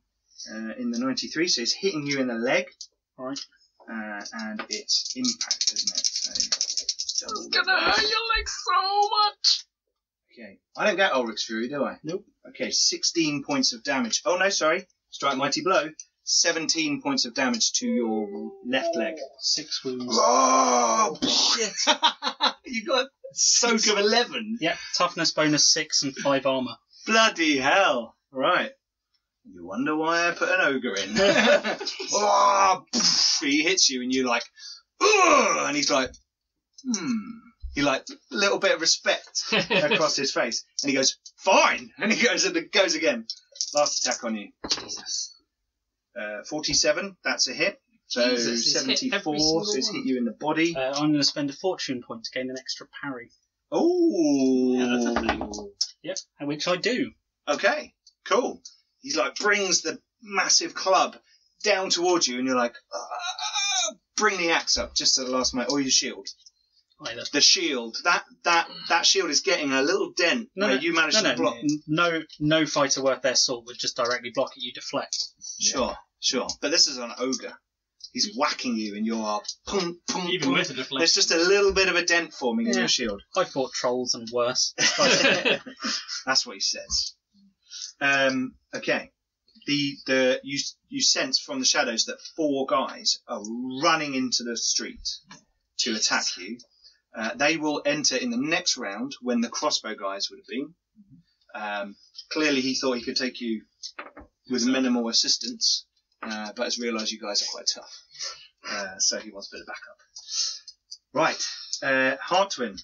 in the 93. So it's hitting you in the leg. Alright. And it's impact, isn't it? So It's gonna hurt your legs so much. Okay. I don't get Ulrich's Fury, do I? Nope. Okay, 16 points of damage. Oh, no, sorry. Strike Mighty Blow. 17 points of damage to your left leg. 6 wounds. Oh, shit. You got a soak of 11. Yep. Toughness bonus 6 and 5 armor. Bloody hell. Right. You wonder why I put an ogre in. Oh, he hits you and you're like, ugh, and he's like, He like a little bit of respect across his face. And he goes, fine. And he goes again. Last attack on you. Jesus. 47, that's a hit. So Jesus, he's hit 74, every single so he's one. hit you in the body. I'm going to spend a fortune point to gain an extra parry. Oh. Yeah, that's a thing. Yep. Which I do. Okay, cool. He like brings the massive club down towards you, and you're like, bring the axe up just at the last moment, or your shield. Either. The shield, that shield is getting a little dent where you managed to block. No fighter worth their salt would just directly block it. You deflect. Sure. But this is an ogre. He's whacking you, and you're pum, pum, Even pum. with the deflection. There's just a little bit of a dent forming in Yeah. your shield. I fought trolls and worse. That's what he says. Okay. You sense from the shadows that 4 guys are running into the street to attack you. They will enter in the next round when the crossbow guys would have been. Clearly he thought he could take you with minimal assistance, but has realised you guys are quite tough. So he wants a bit of backup. Right. Heartwin.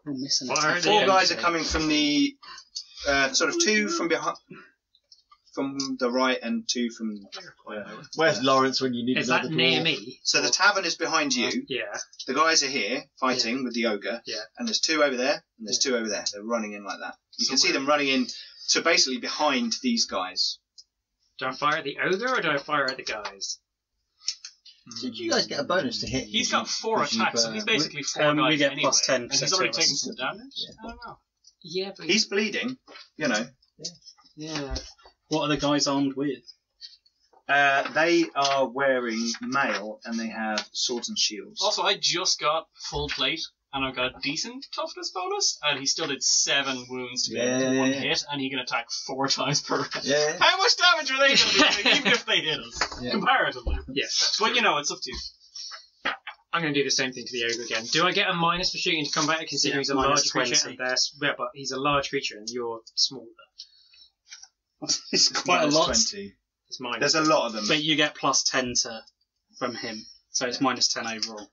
We're missing Fire a the 4 end. guys are coming from the sort of 2 from behind, from the right, and 2 from. Where's Lawrence when you need Is another that near dwarf? me? So the tavern is behind you. Yeah. The guys are here fighting with the ogre. Yeah. And there's 2 over there, and there's 2 over there. They're running in like that. You So can see them running in to basically behind these guys. Do I fire at the ogre or do I fire at the guys? Did you guys get a bonus to hit? He's got 4 attacks, so he's basically 4 guys we get anyway. plus 10 and he's because already it's taken us. some damage? I don't know. Yeah, but He's bleeding, you know. yeah. What are the guys armed with? They are wearing mail, and they have swords and shields. Also, I just got full plate, and I've got a decent toughness bonus, and he still did 7 wounds to be able to 1 hit, and he can attack 4 times per round. Yeah. How much damage are they going to be doing, even if they hit us? Yeah. Comparatively. Yes. But you know, it's up to you. I'm going to do the same thing to the ogre again. Do I get a minus for shooting to combat, considering Yeah, he's a minus large 20. creature? But he's a large creature and you're smaller. It's quite a Minus lot. 20. It's minus. There's a lot of them. But you get plus 10 from him. So it's minus 10 overall.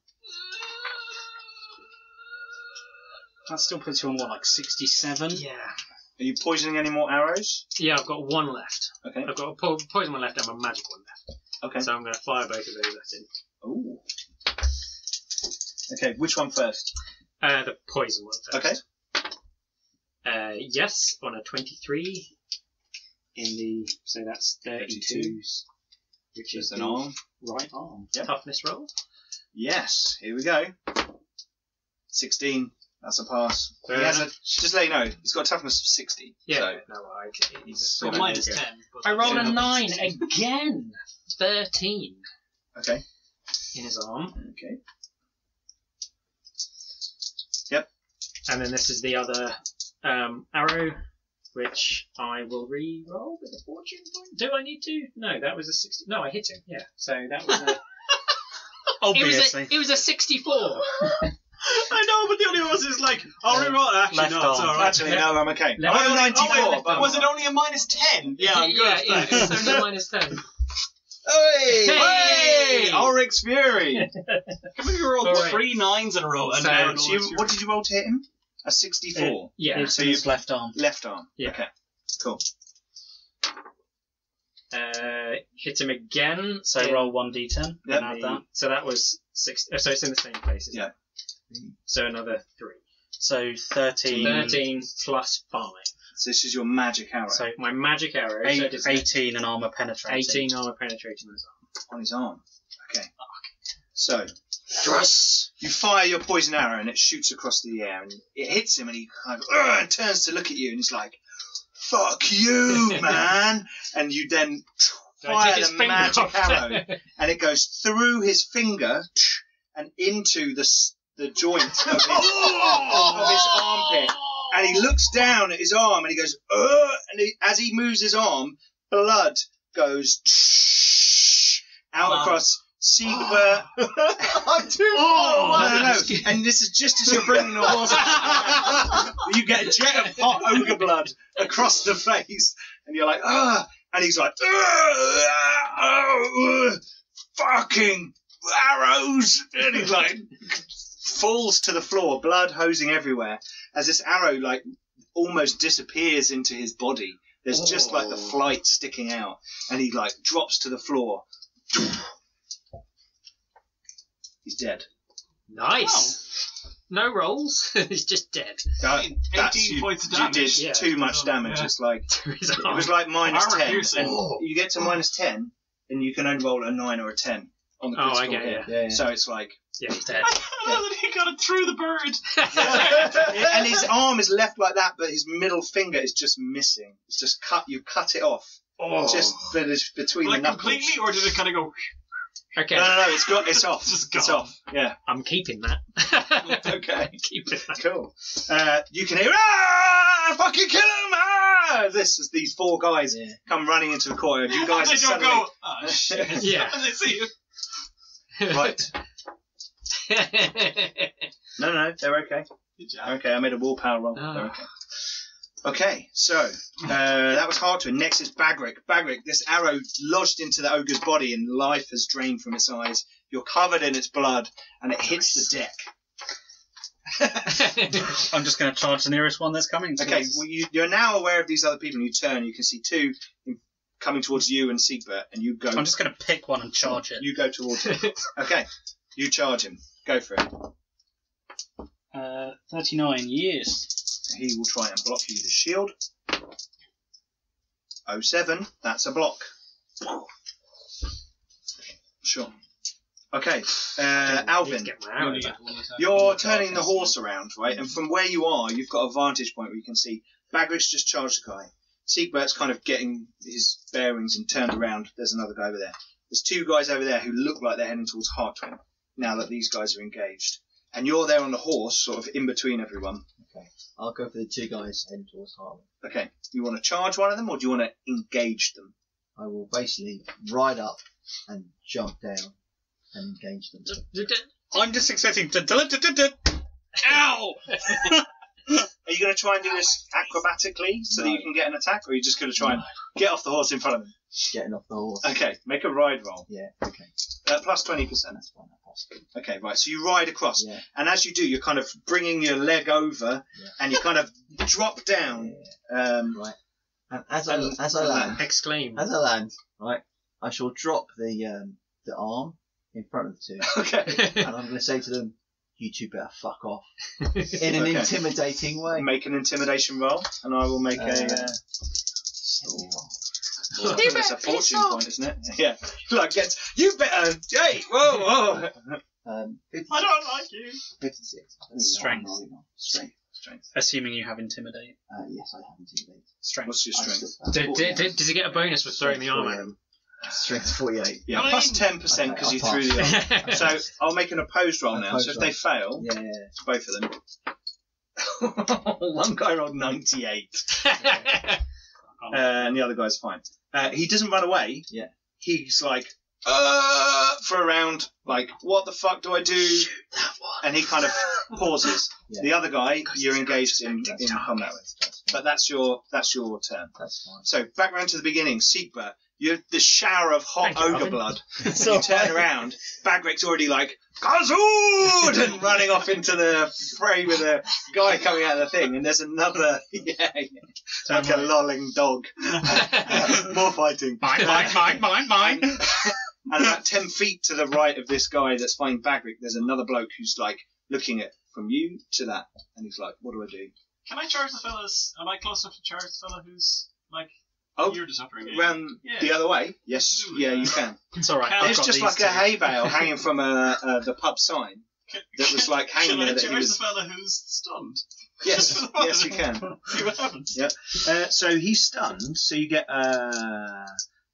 That still puts you on, what, like 67? Yeah. Are you poisoning any more arrows? Yeah, I've got 1 left. Okay. I've got a poison one left and a magic one left. Okay. So I'm going to fire both of those at him. Ooh. Okay, which one first? The poison one first. Okay. Yes, on a 23. So that's 32, which is An the arm. right arm. Yep. Toughness roll. Yes, here we go. 16. That's a pass. Fair He has a, enough. just to let you know, he's got a toughness of 60. Yeah. So No, okay. He's a So solid minus ogre. 10. But I roll a yeah. 9 again. 13 okay. in his arm. Okay. And then this is the other arrow, which I will re-roll with a fortune point. Do I need to? No, that was a 60. No, I hit him. Yeah. So that was a. Obviously. It was a 64. I know, but the only one was like, I'll reroll it. Actually, left no, it's arm. alright. Actually, no, I'm okay. Left I'm arm. 94, Oh, but Was it only a minus 10? Yeah, I'm good. yeah, it's only minus 10. Hey! Hey! Ulrich's Fury! Can we roll Alright. 3 9s in a row? And So, now So what did you roll to hit him? A 64. Yeah. It's So his you- left arm. Left arm. Yeah. Okay. Cool. Hit him again. So in- roll 1d10 Yep. and add that. So that was 6. So it's in the same place. Isn't Yeah. it? So another 3. So 13. 13 plus 5. So this is your magic arrow So my magic arrow. so it is 18 and armor penetrating. 18 armor penetrating on his arm. on his arm. Okay. So, thrust! You fire your poison arrow and it shoots across the air and it hits him and he kind of and turns to look at you and he's like, fuck you, man! And you then So I take fire his the finger magic off. arrow and it goes through his finger and into the joint of his armpit. And he looks down at his arm and he goes, and as he moves his arm, blood goes out across Siegbert. I'm too far away. No. And this is just as you're bringing the horse. You get a jet of hot ogre blood across the face, and you're like, and he's like, fucking arrows, and he's like, falls to the floor, blood hosing everywhere, as this arrow like almost disappears into his body. There's just like the flight sticking out, and he like drops to the floor. He's dead. Nice. No rolls. He's just dead. 18 points of damage. You did too much damage. Yeah. It's like To his it arm. was like minus Armor 10. piercing. And you get to minus 10, and you can only roll a 9 or a 10 on the Oh, critical I get hit. it. Yeah. So it's like, Yeah, he's dead. I love that he got it through the bird. and his arm is left like that, but his middle finger is just missing. It's just cut. You cut it off. Just between Like the knuckles. completely, or did it kind of go? Okay. No. It's off. Just It's gone. off. Yeah. I'm keeping that. Okay. I'm keeping that. Cool. You can hear, fucking kill him! This is these 4 guys come running into the courtyard. You guys They are don't suddenly... go. Oh shit! Yeah. They see you. Right. No, they're okay. Good job. Okay, I made a willpower roll. Oh. They're okay. Okay, so that was hard to. Next is Bagric. Bagric, this arrow lodged into the ogre's body and life has drained from its eyes. You're covered in its blood and it hits the deck. I'm just going to charge the nearest one that's coming. Okay, well, you're now aware of these other people, and you turn. You can see 2 coming towards you and Siegbert, and you go. I'm just going to pick one and charge it. You go towards him. Okay, you charge him. Go for it. 39 years. He will try and block you with his shield. 07, that's a block. Sure. Okay, Alvin. Get You round only that. get one attack. You're turning the horse around, right? And from where you are, you've got a vantage point where you can see Bagric's just charged the guy. Siegbert's kind of getting his bearings and turned around. There's another guy over there. There's 2 guys over there who look like they're heading towards Heartwing now that these guys are engaged. And you're there on the horse, sort of in between everyone. Okay. I'll go for the 2 guys heading towards Harlem. Okay, you want to charge one of them or do you want to engage them? I will basically ride up and jump down and engage them. I'm just expecting to... Ow! Are you going to try and do this acrobatically so that you can get an attack, or are you just going to try and get off the horse in front of him? Getting off the horse. Okay, make a ride roll. Yeah, okay. Plus 20%. That's fine, I'll pass it. Okay, right. So you ride across, Yeah. and as you do, you're kind of bringing your leg over, and you kind of drop down. Right. And as I land, Exclaim. right, I shall drop the arm in front of the 2, Okay. and I'm going to say to them, "You 2 better fuck off," in an Okay. intimidating way. Make an intimidation roll, and I will make it's a fortune point, isn't it? Yeah. Like, you better. Hey, whoa. 56. I don't like you. 56. I think Strength. I'm rolling on. Strength. Assuming you have intimidate. Yes, I have intimidate. Strength. What's your strength? Does he get a bonus for throwing the arm at him? Strength 48. Yeah, plus 10% because you threw the arm. So I'll make an opposed roll now. So if they fail, Yeah. it's both of them. One guy rolled 98, and the other guy's fine. He doesn't run away. Yeah. He's like, for a round, like, what the fuck do I do? And he kind of pauses. Yeah. The other guy, you're engaged in combat with. But that's your turn. That's fine. So back round to the beginning, Siegbert, you're the shower of hot Thank you, ogre Robin. blood. So You turn around, Bagric's already like, Kazood! And running off into the fray with a guy coming out of the thing, and there's another, like a lolling dog. More fighting. Mine. And about 10 feet to the right of this guy that's fighting Bagric, there's another bloke who's like looking at from you to that, and he's like, what do I do? Can I charge the fellas? Am I close enough to charge the fella who's like? Oh, you're just offering it. round Yeah. the other way? Yes, yeah, you can. It's alright. There's just like a hay bale hanging from the pub sign that was like hanging Should there I that he charge was... the fella who's stunned? Yes, yes, you can. See what happens. Yeah. So he's stunned, so you get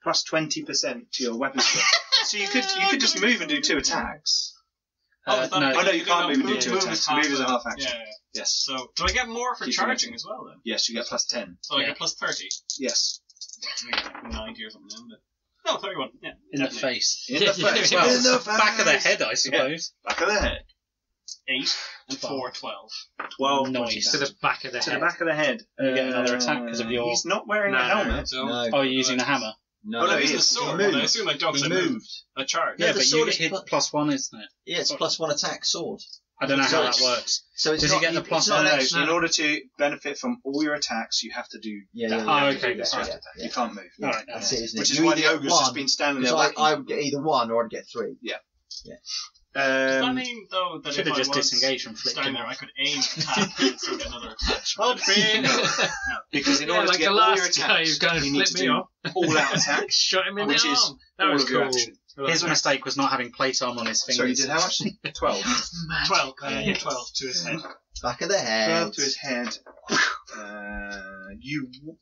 plus 20% to your weapon skill. So you could just move and do 2 attacks. I thought- no. Oh no, you can't move and do Move- 2 move attacks. is half Move is a the- half action. Yeah, yeah. Yes. So, do I get more for Keep your charging action. as well then? Yes, you get plus 10. So I Yeah. get plus 30. Yes. I think it's like 90 or something now, but... No, 31. Yeah, In the definitely. face. In the face. Yeah. Well, In the back of the face. head, I suppose. Back of the head. 8 and 4, 12. 12. 12 Nice. points To of the back of the to the head. back of the head. You get another attack because of your- He's not wearing No, a helmet. So, No. Oh, you're using a hammer. No, Oh, no, he using a is. sword. He Well, I moved. assume my dog He said moved. a charge. Yeah, Yeah, the but sword you is hit pl- +1, isn't it? Yeah, it's +1 attack sword. I don't know So how it's- that works. So it's Does he not, get the it's plus not one? an No, extra- in order to benefit from all your attacks, you have to do Yeah, that. yeah, You yeah. have to Okay, do this. right. You can't move. Yeah, Alright, that's it, isn't it? Which is You why either the get ogre's one, just been standing there. because whacking I would get either 1 or I'd get 3. Does that mean, though, that Should if have I just was disengaged and flicked standing him there, I off. could aim, attack, and still get another attack? Because in Yeah, order like to get the all your last guy attacks, who's going to you need flip to me do off. all-out attacks. Shot him in Which the is arm. That all was of your cool. action. His mistake was not having plate armor on his fingers. So you did how much? 12. 12. Yeah, 12 to his head. Back of the head. 12 to his head.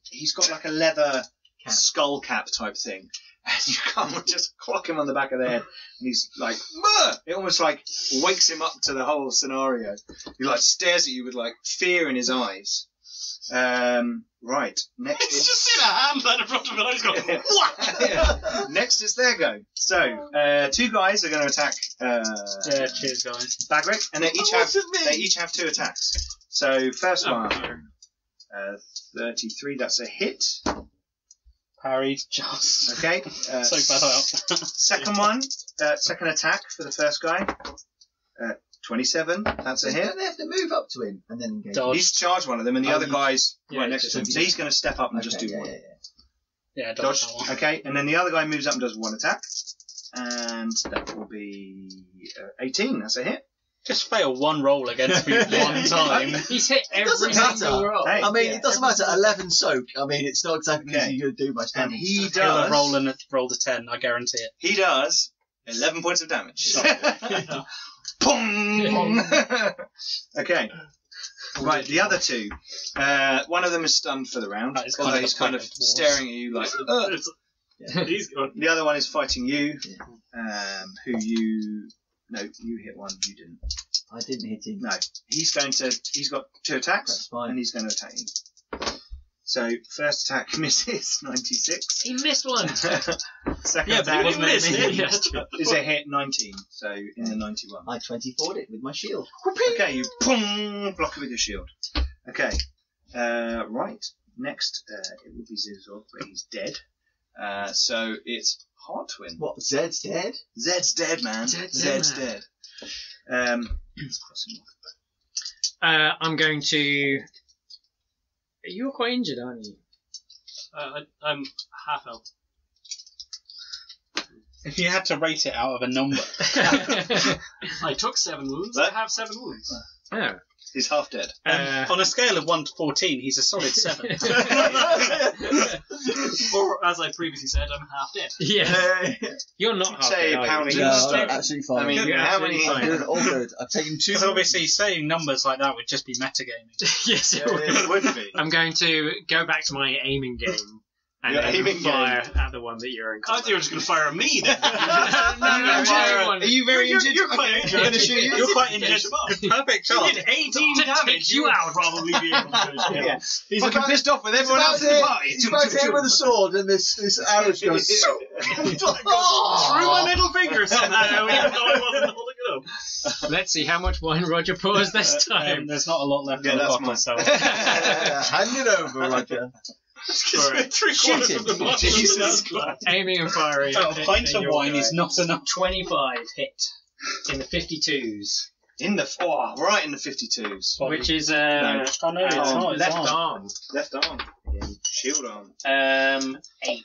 He's got like a leather Cap. skull cap type thing. And you come and just clock him on the back of the head. And he's like, "Mah!" It almost like wakes him up to the whole scenario. He like stares at you with like fear in his eyes. Right. Next It's is... just seen a hand in front of it. I just go, what? Yeah. Next is their go. So, 2 guys are going to attack Yeah, cheers, guys. Bagrick, and they each have 2 attacks. So first Oh, one, 33. That's a hit. Parried, just. Okay. So bad I up. Second one, second attack for the first guy. 27. That's a hit. Don't they have to move up to him and then engage? Dodge. He's charged one of them, and the Oh, other he- guy's yeah, right next to him. just- So he's going to step up and just do yeah, one. yeah. Yeah, Dodge. dodge that one. Okay, and then the other guy moves up and does 1 attack. And that will be 18. That's a hit. Just fail one roll against me one time. He's hit doesn't every single matter. roll. Hey, I mean, yeah, it doesn't matter. 11 soak. I mean, it's not exactly Okay. easy to do much And damage. he He'll does. have rolled a 10, I guarantee it. He does 11 points of damage. Pong! Okay. Right, the other 2. One of them is stunned for the round. That is Although kind of he's the kind point of of wars. staring at you like, He's good. The other one is fighting you, who you... No, you hit one, you didn't. I didn't hit him. No. He's got 2 attacks, That's fine. and he's going to attack you. So, first attack misses, 96. He missed one. Second Yeah, but attack it wasn't missed me. it. is a hit, 19. So, in the 91. I 24'd it with my shield. Okay, you block it with your shield. Okay, right. Next, it would be Zizrog, but he's dead. So it's Heartwind. What, Zed's dead? Zed's dead, man. Zed's dead. Let's cross him off. I'm going to... You're quite injured, aren't you? I'm half health. If you had to rate it out of a number, I took 7 wounds. What? I have 7 wounds. Oh. He's half dead. on a scale of 1 to 14, he's a solid 7. Or, as I previously said, I'm half dead. Yeah. You're not half Say dead, are you? pounding You're the No, stone. absolutely fine. I mean, You're how many... absolutely I'm doing all good. I've taken 2. Because obviously saying numbers like that would just be metagaming. Yes, it Yeah, would. it would be. I'm going to go back to my aiming game and Your then aiming fire at the one that you're in I thought you were just going to fire at me then. no, Are you very injured? You're quite Okay, injured. I'm going to shoot you. You're quite Finish injured. him off. Perfect You chance. did 18 To damage. take You you would out. probably be able to finish him Yeah. off. He's looking pissed off with everyone else in the party. He's about to hit with a sword, and this arrow goes. Through my middle finger somehow, even though I wasn't holding it up. Let's see how much wine Roger pours this time. There's not a lot left Yeah, in the that's bottle, mine. so Hand it over, Roger. Alright. 3/4 Shoot of the him. bottle Jesus of that glass. Aiming and firing. a pint in of your wine guy. is not enough. 25 hit in the 52s, Right in the 52s. which is Oh no, it's not. It's left arm. arm. Left arm. Shield arm. 8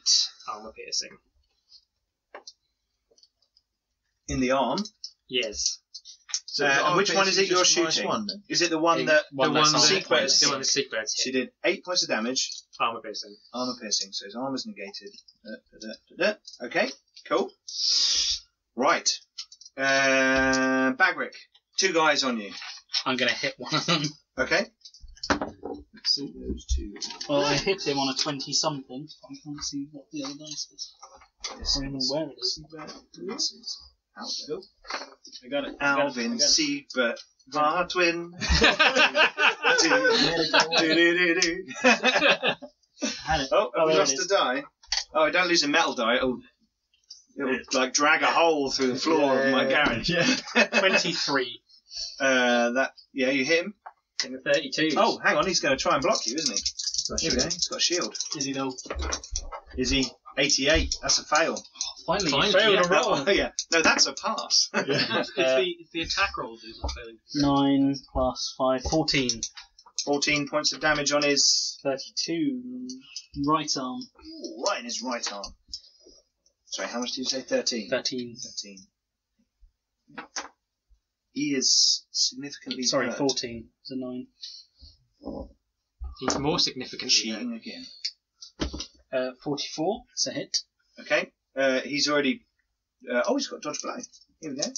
armor piercing. In the arm. Yes. So And which one is it you're just minus shooting? 1, then? Is it the one that... The one that sequence. the one that sequence She hit. did 8 points of damage. Armor piercing. Armor piercing, so his armor's negated. Okay, cool. Right. Bagrick. 2 guys on you. I'm going to hit one of them. Okay. Let's see those 2. Well, I hit him on a 20-something. I can't see what the other dice is. I don't know where it is. Alvin. I got it. Alvin, Siebert, Hartwin. Oh, we there lost it a is. die. Oh, don't lose a metal die. It'll like drag a hole through the floor of my garage. Yeah. 23. Yeah, you hit him. In the 32. Oh, hang on, he's going to try and block you, isn't he? Here we go. Shield. He's got a shield. Is he though? Is he 88? That's a fail. Finally, Finally, you failed yeah. a roll. Oh, yeah. No, that's a pass. It's the attack roll is not failing. 9 plus 5, 14. 14 points of damage on his 32. Right arm. ooh, right in his right arm. Sorry, how much did you say? 13. 13. 13. He is significantly Sorry, hurt. 14. It's a 9. He's more significantly Cheating again. 44. It's a hit. Okay. He's already. He's got dodge blow. Here we go.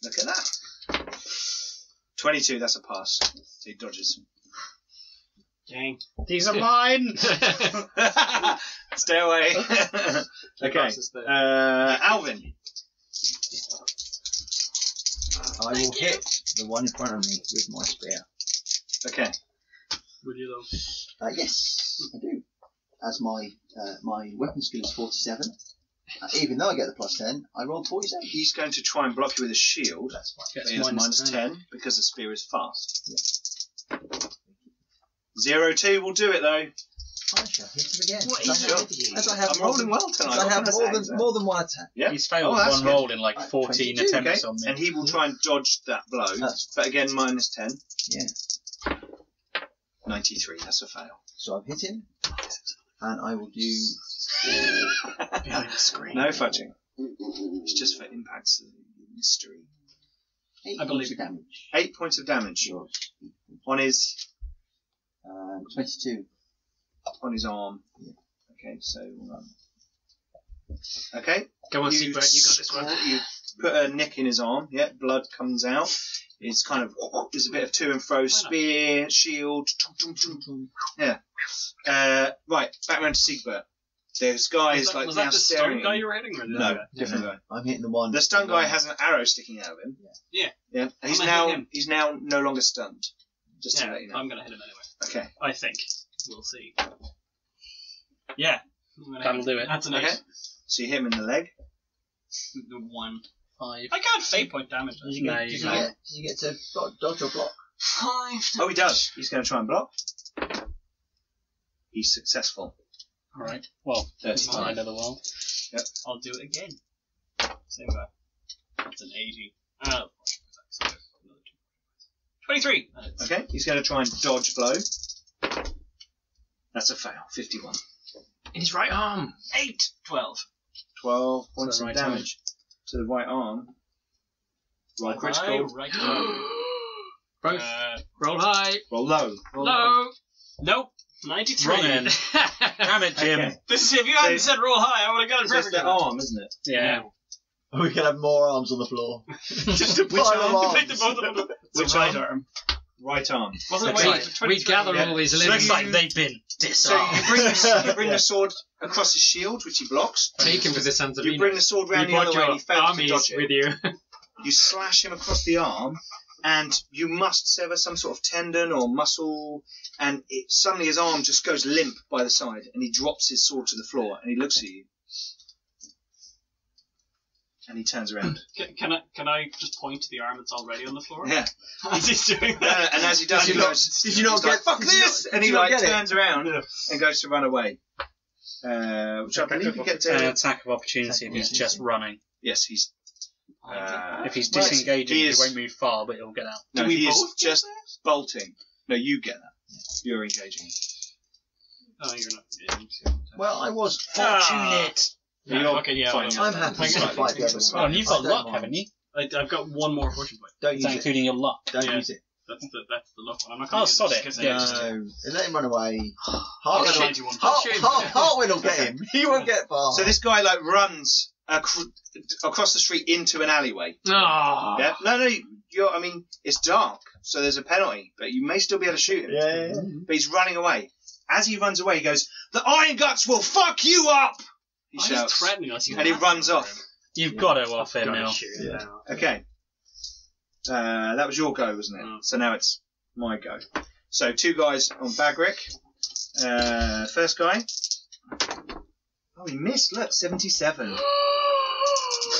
Look at that. 22. That's a pass. So he dodges. Dang. These are mine! Stay away. Okay. Alvin. I will hit the one in front of me with my spear. Okay. Would you though? Yes, I do. As my weapon skill is 47, even though I get the plus 10, I rolled 47. He's going to try and block you with a shield. That's fine. But Gets he has minus 10. 10 because the spear is fast. 0-2 will do it though. I shall hit him again. What As I is have- it? As I have I'm rolling well tonight. as I What have can I say? more than one attack. Yeah. He's failed that's one good. roll in like 14 22, attempts Okay. on me. And he will try and dodge that blow. That's- But again, minus 10. Yeah. 93. That's a fail. So I've hit him, and I will do Behind the screen. No fudging. It's just for impacts of mystery. 8 I believe points of damage. 8 points of damage on his 22. arm. Okay, so okay. Go on, You Seabird, you got this one. You put a nick in his arm. Yeah, blood comes out. It's kind of there's a bit of to and fro, spear, shield. Yeah. Right, back round to Siegbert. This guy is like was now that the staring. stun guy you were hitting? Or No, different guy. I'm hitting the one. The stun guy has an arrow sticking out of him. Yeah. Yeah. And I'm gonna hit him. he's now no longer stunned. Just to Yeah, let you know. I'm gonna hit him anyway. Okay. I think. We'll see. Yeah. I'm gonna That'll hit him. do it. That's an Okay. 8. So you hit him in the leg. The 1. 5. I can't fate point damage. You get- Does he get to dodge or block? 5. Oh, he does. He's going to try and block. He's successful. Alright. Well, that's 35. the end of the world. I'll do it again. Same guy. That's an 80. 23. Okay. He's going to try and dodge blow. That's a fail. 51. In his right arm. 8. 12. 12 points the of right damage to the right arm. Roll critical. Right. Both. Roll high. Roll low. Roll Low. Nope. 93. Running. Damn it, Jim. Okay. This is if you hadn't said roll high, I would have got it So it's perfect. the arm, isn't it? Yeah. We can have more arms on the floor. Just a Which arm? Pick the both of them. Which right arm? Right arm. Wasn't it Okay. wait, We 23? gather yeah. all these So living. Looks like they've been So disarmed. you bring the sword across his shield, which he blocks. Take him to the Sansavino. You bring the sword round the You other brought way and your he fails to armies dodge it. with you. You slash him across the arm, and you must sever some sort of tendon or muscle, and suddenly his arm just goes limp by the side, and he drops his sword to the floor, and he looks at you. And he turns around. Can I just point to the arm that's already on the floor? Yeah. As he's doing that. And as he does, he goes, Did you not he's get? like, fuck did you this! not- And did he you not like get it? turns around Yeah. and goes to run away. Which I believe you get to... Attack of opportunity if he's just running. Yes, he's... If he's well, disengaging, he he is- won't move far, but he'll get out. No, Do we he is both get just that? bolting. No, you get that. You're engaging. Oh, you're not. Well, I was Fortunate! Yeah, You're okay, yeah. fine. I'm happy Hang to on. fight the other Oh, one. and you've I got don't luck, mind. haven't you? I've got one more fortune point. Don't Is use that it. including your luck? Don't Yeah. use it. That's the luck one. I'm not Oh, going to sod it. because Yeah. No, let him run away. I'll Hartwin shoot you one. Hartwin will get him. He won't get far. So this guy like runs across the street into an alleyway. Oh. Yeah. No, you're. I mean, it's dark, so there's a penalty, but you may still be able to shoot him. Yeah. But he's running away. As he runs away, he goes, "The Iron Guts will fuck you up!" He Oh, he's shouts, threatening us. and he runs off. You've got to off him Gotta now. shoot him down. Okay. That was your go, wasn't it? Mm. So now it's my go. So 2 guys on Bagric. First guy. Oh, he missed. Look, 77.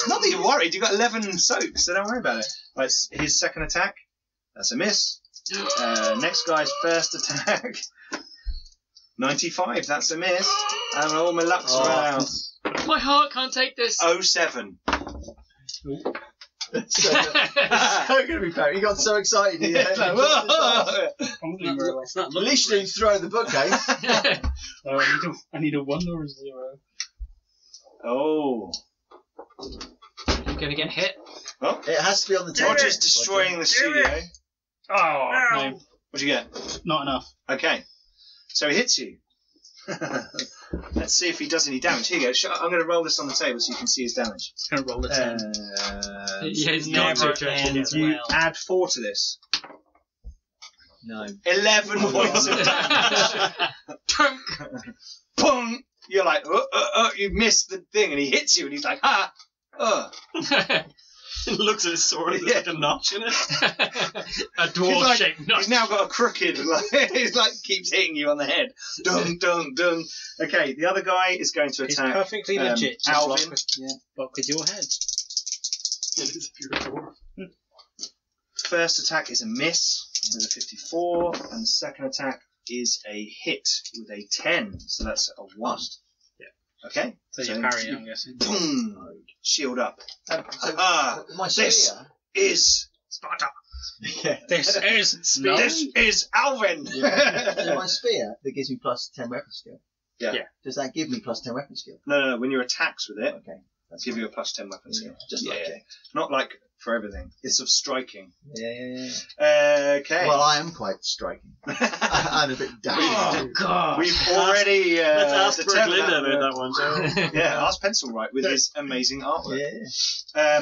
Not that you're worried. You've got 11 soaks, so don't worry about it. Right, his second attack. That's a miss. Next guy's first attack. 95. That's a miss. And all my luck's run out. My heart can't take this. 07. So going to be bad. You got so excited. Probably more or less. At least you didn't throw the bookcase. I need a 1 or a 0. Oh. You're gonna get hit. Oh. It has to be on the table. Roger's destroying the studio. Oh, no. What'd you get? Not enough. Okay. So he hits you. Let's see if he does any damage. Here you go. I'm going to roll this on the table so you can see his damage. Just going to roll the 10. Yeah, it's not Never too dreadful. ends You well. add 4 to this. No. 11 points of damage. Tunk. Boom! You're like, you missed the thing, and he hits you, and he's like, He looks at his sword and there's like a notch in it. A dwarf-shaped notch. He's now got a crooked, he's like, keeps hitting you on the head. Dung, dung, dung. Okay, the other guy is going to It's attack perfectly legit. Just Alvin. block with your head. It is a pure dwarf. First attack is a miss with a 54, and the second attack is a hit with a 10, so that's a 1. Okay? So you parry it, I'm guessing. Boom! Shield up. My this spear. is Sparta. Yeah. This is this is Alvin. So my spear that gives me plus 10 weapon skill. Yeah. Yeah. Does that give me plus 10 weapon skill? No. When your attacks with it, Okay. That's give you a plus 10 weapon skill. Just like it. Not like for everything. It's of striking. Yeah. Okay. Well, I am quite striking. I'm a bit dashing. Oh, God. We've already Let's ask for determined Glinda that. about that one, Joe. Yeah, ask Pencilwright with his amazing artwork. Yeah.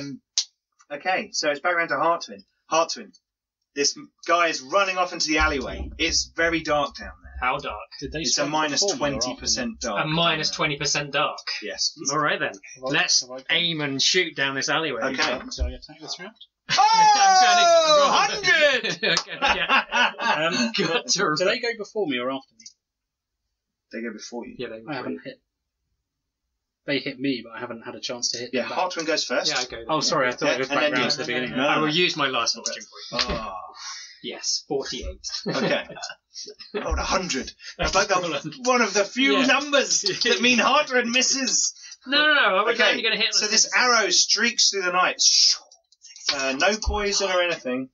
Okay, so it's back around to Heartwin. Heartwin, this guy is running off into the alleyway. It's very dark down there. How dark? Did they It's a strike minus before me or after me? 20% dark. A minus 20% dark. Yes. All right then. Have I- Let's have I got- aim and shoot down this alleyway. Okay. So I attack this round? Oh, 100! Gunter. Do they go before me or after me? They go before you. Yeah, they I haven't hit. They hit me, but I haven't had a chance to hit Yeah, them back. Hartwin goes first. Yeah, I go. Oh, sorry, I thought Yeah, it was and then back round you- to the beginning. No. I will use my last fortune for you. Oh, Yes, 48. okay. Rolled 100. It's like one of the few Yeah. numbers that mean Hartwin misses. No, I was Okay, only going to hit. so this arrow streaks through the night. No poison or anything.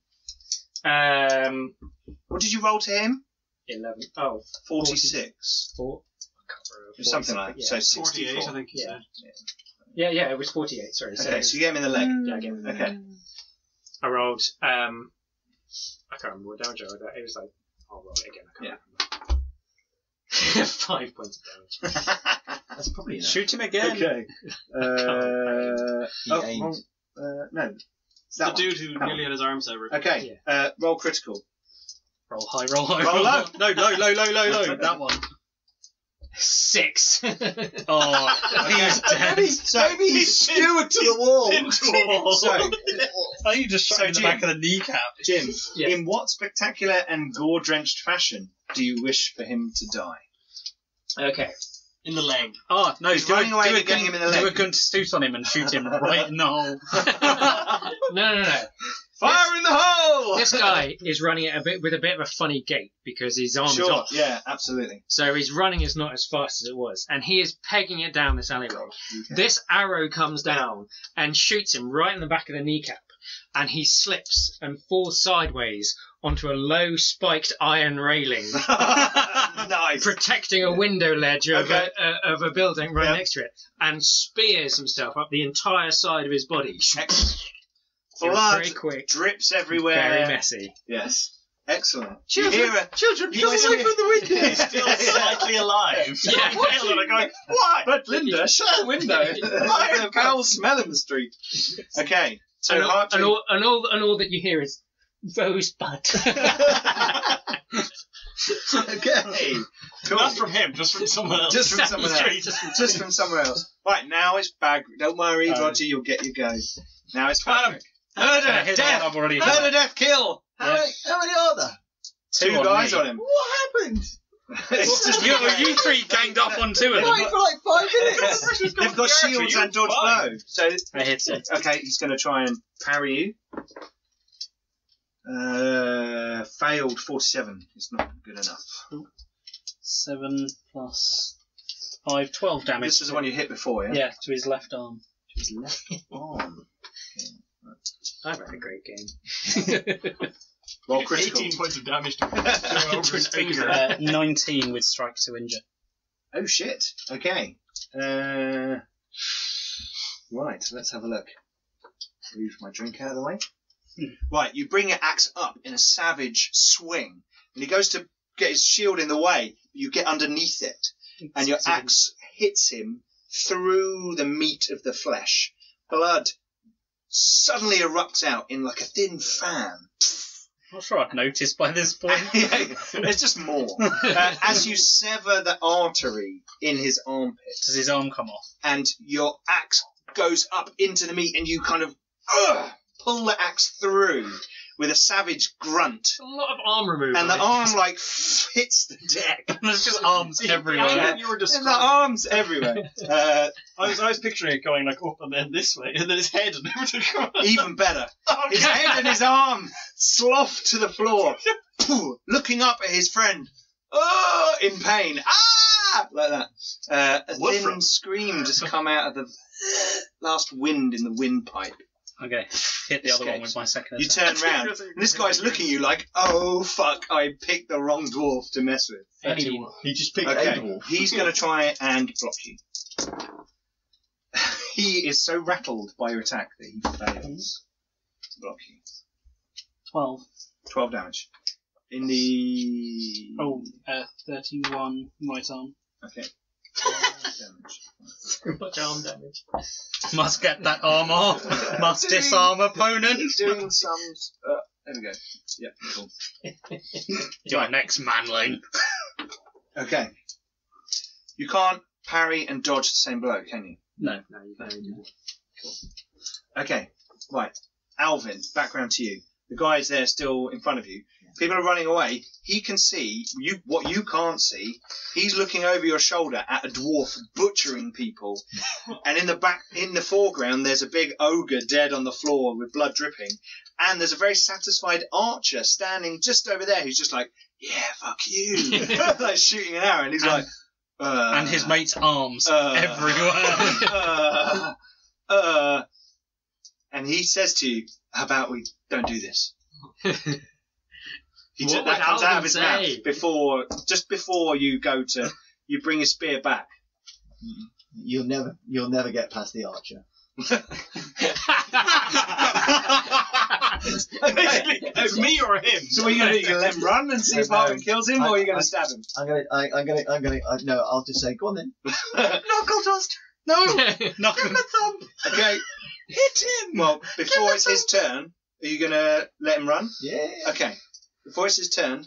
What did you roll to him? 11. Oh, 46. 4. Something like that. Yeah. So 48, 64. I think you said. Yeah, it was 48. Sorry. Okay, so you get him in the leg. Yeah, I gave him. Okay. I rolled. I can't remember what damage I rolled. It was like. I'll roll it again. I can't remember. 5 points of damage. That's probably enough. Shoot him again. Okay. He aimed. No. The dude who nearly had his arm severed. Okay. Roll critical. Roll high, roll high. Roll low. No, low. That one. 6. Oh, he's dead. Maybe he's skewered to the wall. So, I think you just shot So, him in the Jim. back of the kneecap. Jim, Yeah. in what spectacular and gore-drenched fashion do you wish for him to die? Okay. In the leg. Oh, no, He's running away and getting him in the leg. Do a Gunter Suss on him and shoot him right in the hole. No. Fire in the hole! This guy is running at with a bit of a funny gait because his arm is Sure, off. yeah, absolutely. So his running is not as fast as it was, and he is pegging it down this alleyway. Okay. This arrow comes down and shoots him right in the back of the kneecap, and he slips and falls sideways onto a low spiked iron railing, Nice. protecting a window ledge of, Okay. of a building right Yeah. next to it, and spears himself up the entire side of his body. Blood Very quick, drips everywhere. very messy. Yes. Excellent. Children, You hear a... children, you come hear- away from the window. He's still slightly alive. Yeah. Helen are going, what? But Linda, shut the window. I have a foul smell in the street. Okay. So and, Hartwin... and all that you hear is Rosebud. Okay. Cool. Not from him, just from someone else. Just from someone else. Just from somewhere else. Right, now it's Bag. Don't worry, Roger, you'll get your go. Now it's Patrick. Murder, Here's the one death, I've already murder, death, kill. How many are there? Two on guys me. on him. What happened? It's just You three ganged up on two of them. Right for like 5 minutes. They've got shields and dodge blow. So, I hit it. okay, he's going to try and parry you. Failed 47. It's not good enough. 7 plus 5, 12 damage. This is the one you hit before, yeah? Yeah, to his left arm. His left arm. I've had a great game. Well, critical. 18 points of damage to over his finger. 19 with strike to injure. Oh shit. Okay. Right, let's have a look. Move my drink out of the way. Right, you bring your axe up in a savage swing, and he goes to get his shield in the way. You get underneath it, and your axe hits him through the meat of the flesh. Blood suddenly erupts out in like a thin fan. Not sure I've noticed by this point. Yeah, there's just more. As you sever the artery in his armpit, Does his arm come off? and your axe goes up into the meat, and you kind of pull the axe through with a savage grunt, A lot of arm removal. and the arm like hits the deck. There's just arms everywhere. Yeah, you were And the describing. arms everywhere. I was picturing it going like up and then this way, and then his head and everything. Even better. His head and his arm slough to the floor, looking up at his friend, in pain. Like that. A Woof thin from. scream just come out of the last wind in the windpipe. Okay, hit the other Escapes. one with my second You attack. turn round, and this guy's looking at you like, oh fuck, I picked the wrong dwarf to mess with. 13. He just picked Okay, a dwarf. he's going to try and block you. He is so rattled by your attack that he fails to block you. 12. 12 damage. In the... 31 right arm. Okay. 12 damage. So much arm damage. Must get that arm off. Must disarm opponent. Doing some... there we go. Yep, cool. Your next manling. Okay. You can't parry and dodge the same blow, can you? No. No, you can only do Okay, right. Alvin, background to you. The guy's there still in front of you. People are running away. He can see what you can't see. He's looking over your shoulder at a dwarf butchering people. And in the foreground, there's a big ogre dead on the floor with blood dripping. And there's a very satisfied archer standing just over there who's just like, yeah, fuck you. Like shooting an arrow. And he's like, And his mate's arms everywhere. And he says to you, how about we don't do this? What That would comes out of Alvin his say? mouth just before you go to, you bring his spear back. You'll never get past the archer. Basically, it's me or him. So what are you going to do? You're going to let him run and see if Alvin kills him, or are you going to stab him? No, I'll just say, go on then. Knuckle duster! No! Nothing. Okay. Hit him! Well, before it's his turn, are you going to let him run? Yeah. Okay. Before it's his turn,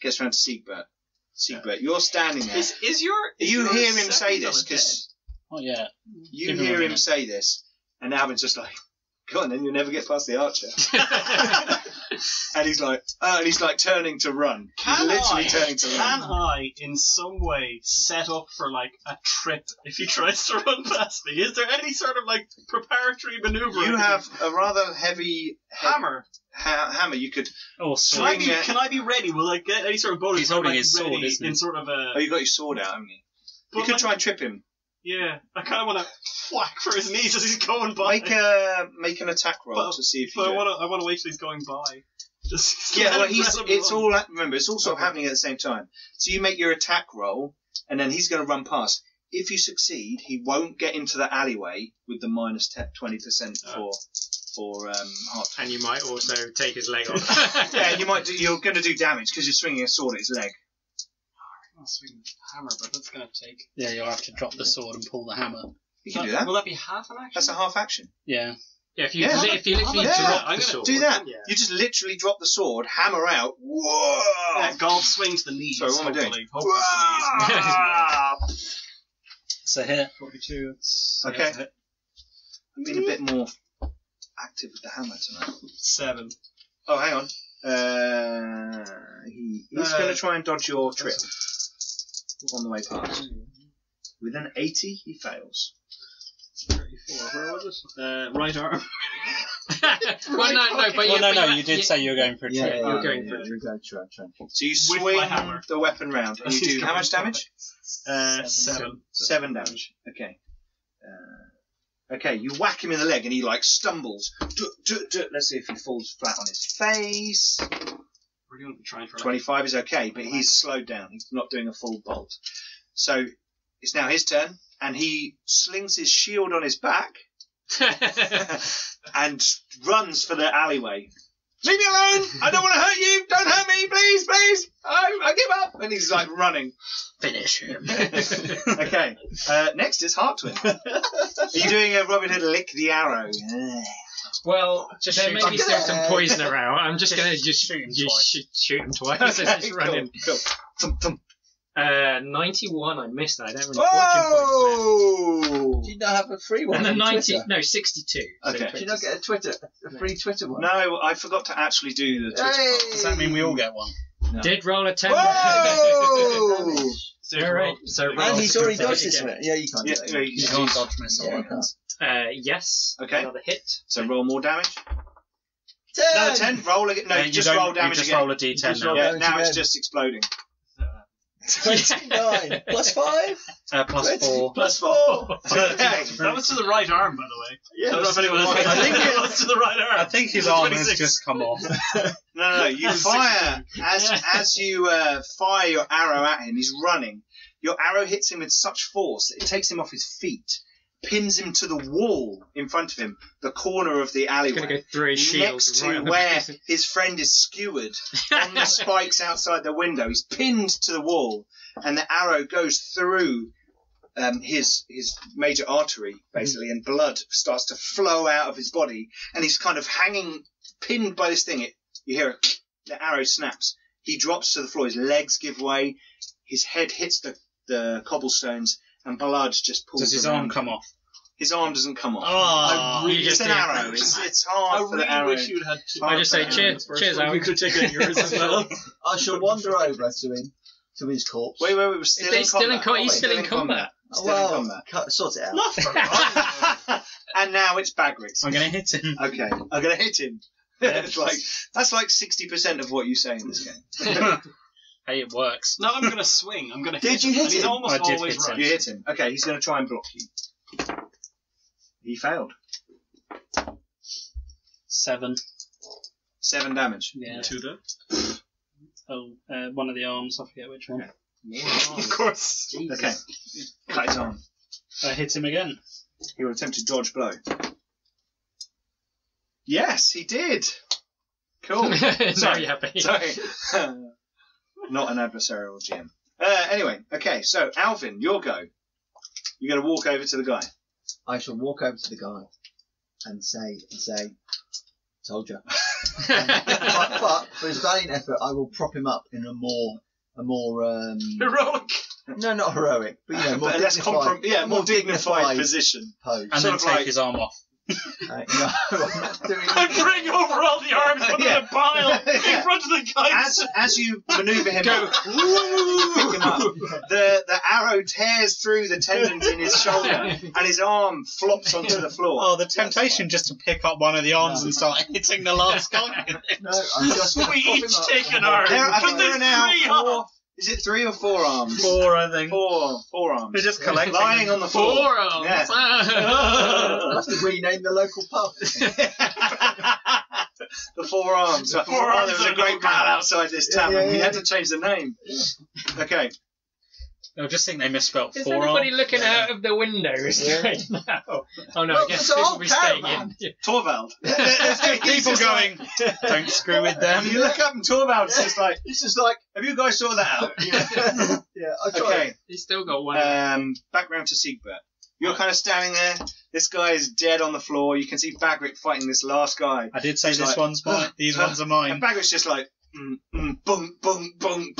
gets round to Siegbert. Siegbert, you're standing there. You hear him say this, because Oh, yeah. you Give him a hear him minute. say this, and Alvin's just like, go on then, you'll never get past the archer. And he's like turning to run. He's literally turning to Can run. I, in some way, set up for like a trip if he tries to run past me? Is there any sort of like preparatory maneuver? You have a rather heavy hammer. hammer. You could. Oh, Swing swing. it. Can I be ready? Will I get any sort of bonus? He's holding like, his sword, ready isn't he? in sort of a. Oh, you got your sword out, haven't you? But You could like- try and trip him. Yeah, I kind of want to whack for his knees as he's going by. Make an attack roll to see if you. But do it. I want to wait till he's going by. Just Yeah, well, let him it's run. all. Remember, it's all sort of Okay. happening at the same time. So you make your attack roll, and then he's going to run past. If you succeed, he won't get into the alleyway with the minus 20% for heart. And you might also take his leg off. Yeah, you're going to do damage because you're swinging a sword at his leg. I'll swing the hammer, but that's going to take. Yeah, you'll have to drop the sword and pull the hammer. You can do that. Will that be half an action? That's a half action. Yeah. Yeah, if you Yeah. literally Yeah. drop I'm the gonna sword. Do that. Yeah. You just literally drop the sword, hammer out, whoa, Yeah, Golf swing to the knees. Sorry, what am I doing? Hopefully to the knees. It's a hit. 42. Okay. That's a hit. I've been a bit more active with the hammer tonight. 7. Oh, hang on. He's going to try and dodge your trip on the way past. With an 80, he fails. 34. Where was it? Right arm. Well, No, you did say you were going for a trip. You're going for it. You're going to try. So you With swing my hammer. the weapon round, and you do how much damage? 7. 7 damage. Okay. Okay, you whack him in the leg, and he like stumbles. Let's see if he falls flat on his face. We're going to be trying for 25 is okay, but he's slowed down. He's not doing a full bolt. So it's now his turn, and he slings his shield on his back and runs for the alleyway. Leave me alone! I don't want to hurt you! Don't hurt me! Please, please! I give up! And he's like running. Finish him. Okay. Next is Heartwind. Are you doing a Robin Hood lick the arrow? Well, Just there shoot may be him. still some poison around. I'm just going to shoot him twice. shoot him twice as he's cool, running. cool. Thump, thump. 91, I missed that. I don't really fortune Whoa! Do you not have a free one? points. And then on 90, Twitter? no, 62. Okay. Do you not get a free Twitter one? No, I forgot to actually do the Twitter. Hey! Does that mean we all get one? No. Did roll a 10. Whoa! Alright, so roll And he's already dodged again. this one. Yeah, you can't. Yeah, do yeah, it. you You can can't use- dodge missile Yeah, weapons. Yes. Okay. Another hit. So roll more damage. Another 10. Roll again. No, You you just don't- roll damage you just again. roll a d10 Just now. roll Yeah, damage now it's again. just exploding. 29 plus 5. Plus 20. 4. Plus 4. Okay. That was to the right arm, by the way. Yeah, I don't know if anyone else. I think it was to the right arm. I think his It was arm has 26. just come off. No. You fire as you fire your arrow at him. He's running. Your arrow hits him with such force that it takes him off his feet, pins him to the wall in front of him, the corner of the It's alleyway. going to go through his shield. Next right to on the where back. his friend is skewered on the spikes outside the window. He's pinned to the wall, and the arrow goes through his major artery, basically, and blood starts to flow out of his body, and he's kind of hanging, pinned by this thing. You hear the arrow snaps. He drops to the floor. His legs give way. His head hits the cobblestones, and blood just pools Does his around arm him. come off? His arm doesn't come off. Oh, It's an arrow. It's hard I for the really arrow. wish you'd had two. I just say Oh, cheers, cheers, You Alan. could take out yours as well. I shall wander over to him, to his corpse. Wait, we're still in He's still in combat. combat. He's still in combat. Still in combat. Sort it out. And now it's Bagrick's. I'm going to hit him. Okay, I'm going to hit him. It's like that's like 60% of what you say in this game. Hey, it works. No, I'm going to swing. I'm going to Did hit you him. hit And he's him? almost I did always hit him. right. You hit him. Okay, he's going to try and block you. He failed. 7. 7 damage. Yeah. To the... Oh, one of the arms. I forget which one. Of course. Okay. Cut his arm. I hit him again. He will attempt to dodge blow. Yes, he did. Cool. Now you're happy. Sorry. Not an adversarial GM. Anyway, okay, so Alvin, your go. You're going to walk over to the guy. I shall walk over to the guy and say, told you. But for his valiant effort, I will prop him up in a more Heroic. no, not heroic, but more But less dignified, more dignified position. pose. And Sort then of take like- his arm off. No, I'm not doing I bring over all the arms, put them in a pile in front of the guy. As you manoeuvre him up, pick him up, the arrow tears through the tendons in his shoulder, and his arm flops onto the floor. Oh, the temptation just to pick up one of the arms and start hitting the last guy. No, I'm just going to We prop him each up. take an arm. I But think there are there's now 3 4. arms. Is it 3 or 4 arms? 4, I think. 4 arms. They're just collecting. Lying on the floor. Forearms. Yeah. I'll have to rename the local pub. The 4 arms. The 4 Oh, arms there was a are great local. battle outside this Yeah, tavern. yeah, We yeah. had to change the name. Okay. I just think they misspelt Is forearm. anybody looking out of the windows right now? Oh no, I Well, guess it's a people whole will be staying caravan. in. Torvald. People going, don't screw with them. You look up and Torvald's just like, It's just like, have you guys sorted that out? yeah, I tried. Okay. He's still got one. Back round to Siegbert. You're kind of standing there. This guy is dead on the floor. You can see Bagrick fighting this last guy. I did say It's this like, one's mine. These ones are And mine. Bagrick's just like, bunk, bunk, bunk,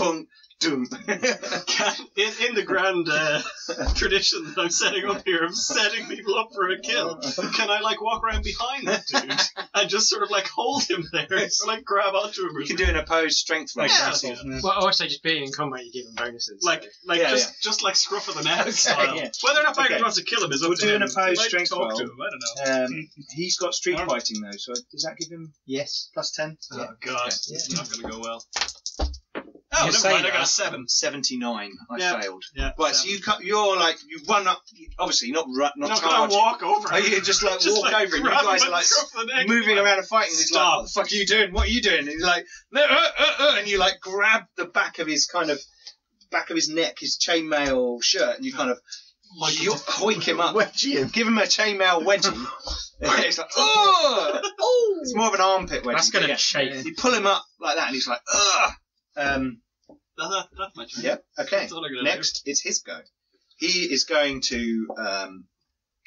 grand tradition that I'm setting up here of setting people up for a kill. Can I like walk around behind that dude and just sort of like hold him there, or like grab onto him? Or You can do an opposed strength roll. Well, also just being in combat, you give him bonuses. Just like scruff of the neck style. yeah. Whether or not Bagger Okay. wants to kill him is up We'll to do him. an opposed He might strength talk roll. to him. I don't know. He's got street fighting though, so does that give him Yes. plus 10? Oh god, Okay. it's not going to go well. You Oh, never say mind. I got a that. 7. 79. I Yeah. failed. Yeah. Right, so you're like, you run up, obviously not No, can I charging. walk over? Oh, you just like walk over and you grab him guys by are the like scruff of the neck moving and be around and fighting. And he's like, Stop. what the fuck are you doing? What are you doing? And he's like, no, and you like grab the back of his neck, his chainmail shirt, and you kind of hoik him up. Wedgie him. Give him a chainmail wedgie. It's like, oh! It's more of an armpit wedgie. That's going to Yeah. chafe. You pull him up like that, and he's like, ugh! That's my turn. Yep, okay. That's all I'm gonna Next, it's his go. He is going to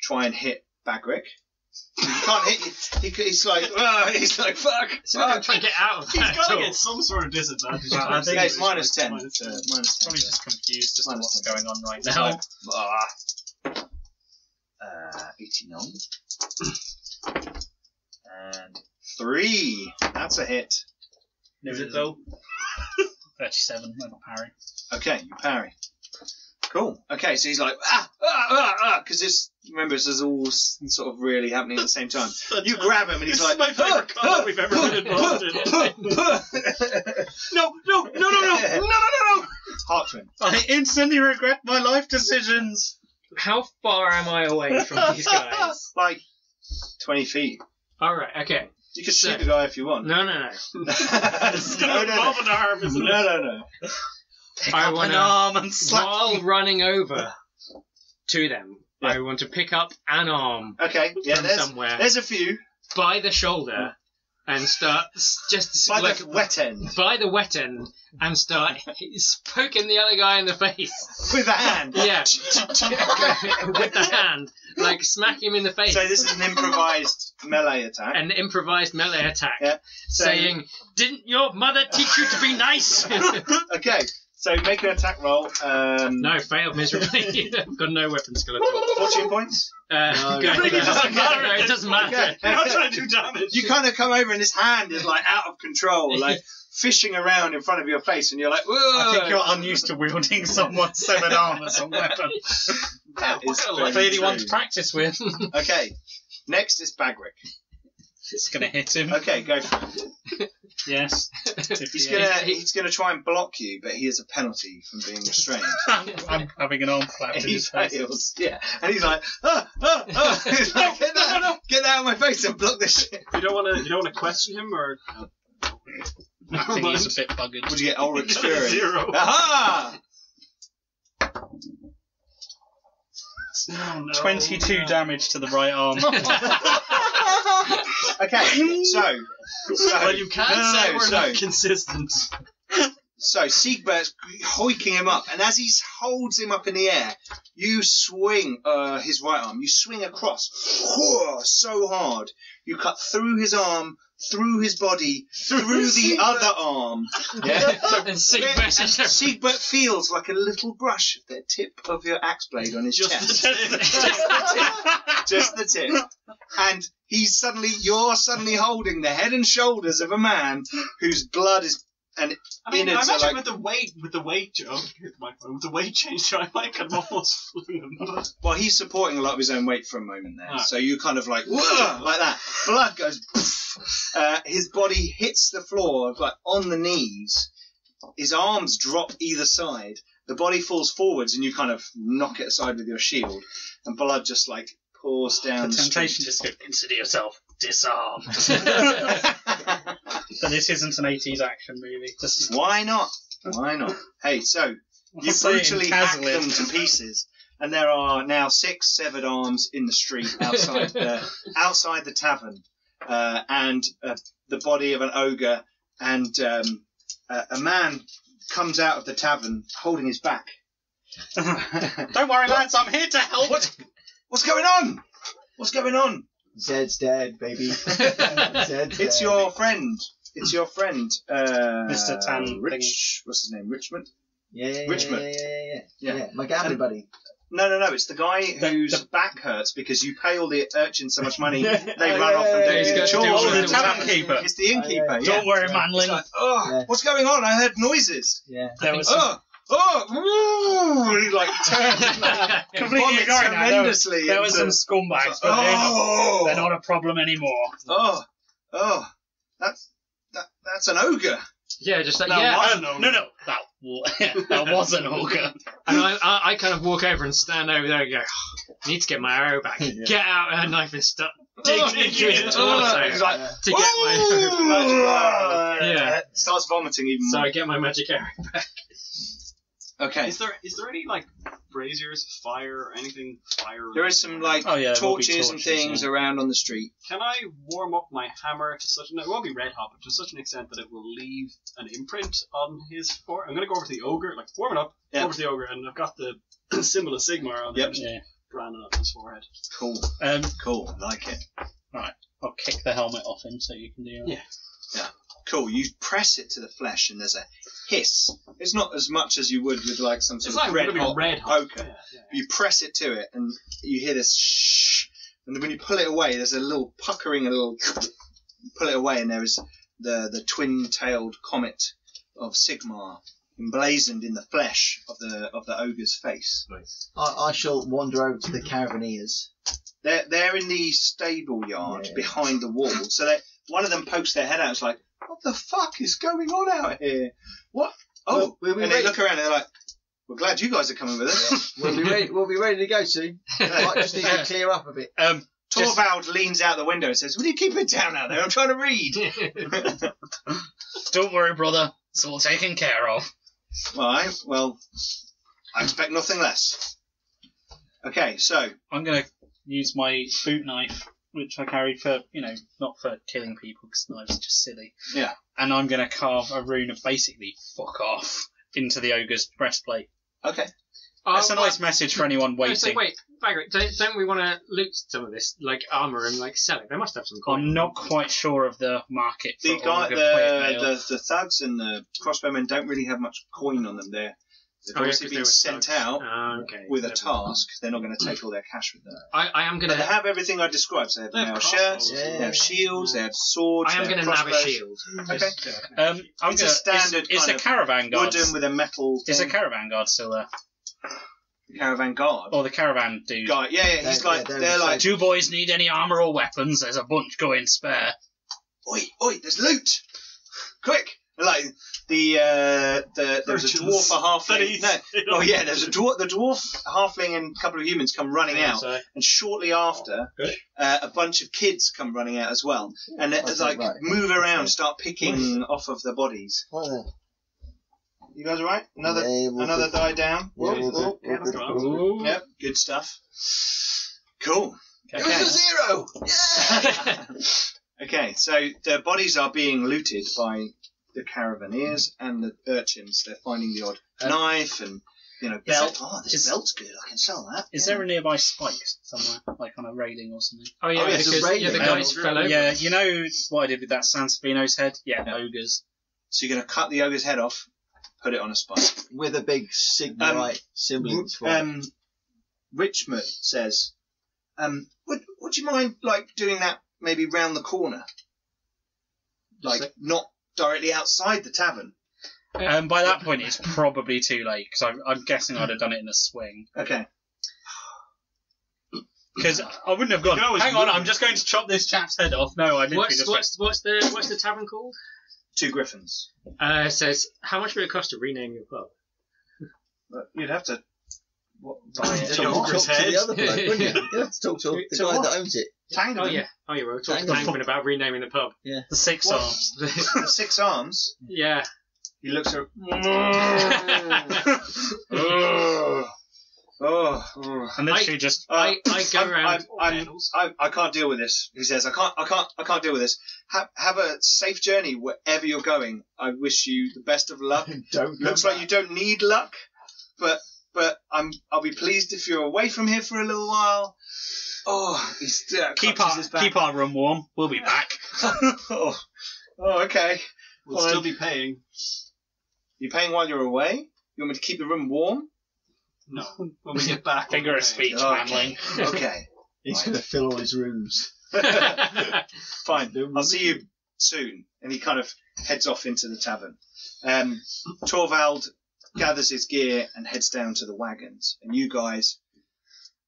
try and hit Bagric. He can't hit you. He's like, fuck! So I'm trying to get out of He's that. got to tool. get some sort of disadvantage. Well, I think Yeah, it's minus 10. Minus 10. Minus 10. Probably just confused as to Minus what's 10. going on right So, now. 89. And 3. That's a hit. Is it though? 37, I got parry. Okay, you parry. Cool. Okay, so he's like, because remember, this is all sort of really happening at the same time. You grab him and he's This like, is my favourite combat we've ever been involved in. No! It's heart twin. I instantly regret my life decisions. How far am I away from these guys? Like 20 feet. Alright, okay. You can shoot the guy if you want. No. It's going to involve an arm, isn't it? No. Pick I up wanna- an arm and slap While running over to them, Yeah. I want to pick up an arm Okay, yeah, from somewhere there's a few. by the shoulder and start just By like the wet end. by the wet end and start poking the other guy in the face. With a hand. Yeah, with the hand, like smack him in the face. So this is an improvised melee attack. An improvised melee attack, Yeah. So- saying, "Didn't your mother teach you to be nice?" Okay, so make an attack roll. No, failed miserably. I've got no weapon skill at all. Fortune points. Go It really ahead. doesn't matter. No, it doesn't matter. Okay. You're not trying to do damage. You kind of come over and his hand is like out of control, like fishing around in front of your face, and you're like, whoa! I think you're unused to wielding someone's severed arm as a weapon. That is very Clearly one to true. practice with. Okay, next is Bagric. It's going to hit him. Okay, go for it. Yes. He's gonna try and block you, but he has a penalty from being restrained. I'm having an arm flapped in He his face. fails, yeah, and he's like, He's like, get that out of my face and block this shit. You don't want to question him, or I think he's a bit buggered. Would you get Ulrich's He got a Fury? 0. Aha! Oh, no. 22 damage to the right arm. Okay, so Well, you can't say we're not consistent. So Siegbert's hoiking him up, and as he holds him up in the air, you swing his right arm. You swing across, so hard. You cut through his arm, through his body, through the other arm. Yeah. And Siegbert- Siegbert feels like a little brush of the tip of your axe blade on his chest. Just the tip. And you're suddenly holding the head and shoulders of a man whose blood is and I mean, I innards are imagine like. with the weight change, I might kind of almost fling him. Well, he's supporting a lot of his own weight for a moment there, Ah. so you kind of like "Whoa," like that. Blood goes. His body hits the floor like on the knees. His arms drop either side. The body falls forwards, and you kind of knock it aside with your shield, and blood just like pours down. The the temptation street. just to consider yourself disarmed. But this isn't an 80s action movie. Just Why not? Why not? Hey, so you I'll say it in brutally hack Kazalid. them to pieces, and there are now 6 severed arms in the street outside the tavern, and the body of an ogre, and a man comes out of the tavern holding his back. Don't worry, lads, I'm here to help. What's going on? What's going on? Zed's dead, baby. Zed's It's dead. your friend. It's your friend, Mr. Tan Rich. What's his name? Richmond. Yeah. Richmond. Yeah. My gambling buddy. No. It's the guy whose back hurts because you pay all the urchins so much money, they run off and do yeah. chores. Oh, the and tavern keeper. It's the innkeeper. Yeah. Don't worry, It's Manling. like, Yeah. what's going on? I heard noises. Yeah. There was He like turns completely vomits ignoring that. horrendously. There was some into- scumbags, but they're not a problem anymore. That's an ogre. Yeah, just like, That yeah. was an ogre. No, that was an ogre. And I kind of walk over and stand over there and go, I need to get my arrow back. Yeah. Get out her knife and start digging into his torso He's like, to get my Yeah. Starts vomiting even So more. I get my magic arrow back. Okay. Is there any like braziers, fire, or anything fire? There is some like Oh, yeah, there will be torches and torches, things yeah. around on the street. Can I warm up my hammer to such it won't be red hot, but to such an extent that it will leave an imprint on his forehead? I'm going to go over to the ogre, like warm it up, Yeah. over to the ogre, and I've got the symbol of Sigmar on there. Yep. Just Yeah. branding up his forehead. Cool. Cool. Like it. I'll kick the helmet off him so you can do that. Yeah. Cool. You press it to the flesh and there's a hiss. It's not as much as you would with like some sort It's of like red hot red hot. poker. Yeah. You press it to it and you hear this shh. And when you pull it away, there's a little puckering, a little pull it away, and there is the twin-tailed comet of Sigmar emblazoned in the flesh of the ogre's face. Nice. I shall wander over to the Caravaneers. They're in the stable yard Yeah. behind the wall. So one of them pokes their head out. It's like, what the fuck is going on out here? What? Oh, We'll be and they ready. look around and they're like, we're glad you guys are coming with us. We'll be ready to go soon. Might just need to clear up a bit. Torvald leans out the window and says, will you keep it down out there? I'm trying to read. Don't worry, brother. It's all taken care of. Right, well, I expect nothing less. Okay, so, I'm going to use my boot knife, which I carry for, not for killing people, because knives are just silly. Yeah. And I'm going to carve a rune of basically fuck off into the ogre's breastplate. okay. That's a nice message for anyone waiting. So wait, Bagric, don't we want to loot some of this, like armour, and like sell it? They must have some coin. I'm not quite sure of the market for The guy, ogre plate mail. the thugs and the crossbowmen don't really have much coin on them. They've obviously 'cause they been were sent thugs. out Okay. with a Never task. They're not going to take all their cash with them. I am But gonna. they have everything I described. So they have They have mail crossbows. shirts, Yeah. they have shields, they have swords, I am they gonna have nab a crossbows. shield. Okay. Just, I'm It's a gonna, standard Is kind the of caravan guard? Wooden with a metal Is the thing. caravan guard still there? Caravan guard. Or the caravan dude? Guy, yeah, he's They're- like, they're they're the like, Do you boys need any armour or weapons? There's a bunch going spare. oi, there's loot! Quick! Like, there was a dwarf, a halfling. No, there's a dwarf, the dwarf, halfling, and a couple of humans come running out. And shortly after, a bunch of kids come running out as well. And it's like, right. move around, start picking off of the bodies. You guys alright? Another die down? Yep, good stuff. Cool. It was a 0! Yeah! Okay, so the bodies are being looted by the Caravaneers and the urchins. They're finding the odd knife and, belt. This belt's good. I can sell that. Is there a nearby spike somewhere, like on a railing or something? oh yeah, Oh, yeah, it's a because railing. the guys fell over. Yeah, you know what I did with that Sansavino's head? Yeah, ogres. So you're going to cut the ogre's head off, put it on a spike. With a big Sigmarite symbol in its forehead. Richmond says, would you mind doing that maybe round the corner? Not directly outside the tavern. By that point, it's probably too late, because I'm guessing I'd have done it in a swing. Okay. Because I wouldn't have gone, You can always hang on, move. I'm just going to chop this chap's head off. No, I literally What's just the tavern called? 2 griffins. It says, how much would it cost to rename your pub? You'd have to buy it. The ogre's Talk to head. the other bloke, wouldn't you? You have to talk to the To guy what? that owns it. tangle Oh him. yeah, we were talking Tangle. to Tankman about renaming the pub. The 6 What? arms. The 6 arms. Yeah. He looks at. Oh. And literally just... I go around. I can't deal with this. He says, I can't deal with this. Have a safe journey wherever you're going. I wish you the best of luck. Looks like you don't need luck, but I'll be pleased if you're away from here for a little while. Oh, he's keep our room warm. We'll be back. Oh, okay. We'll still be paying. You're paying while you're away? You want me to keep the room warm? No. When we get back. Figure of speech handling. Okay. He's Right. going to fill all his rooms. Fine. I'll see you soon. And he kind of heads off into the tavern. Torvald gathers his gear and heads down to the wagons. And you guys,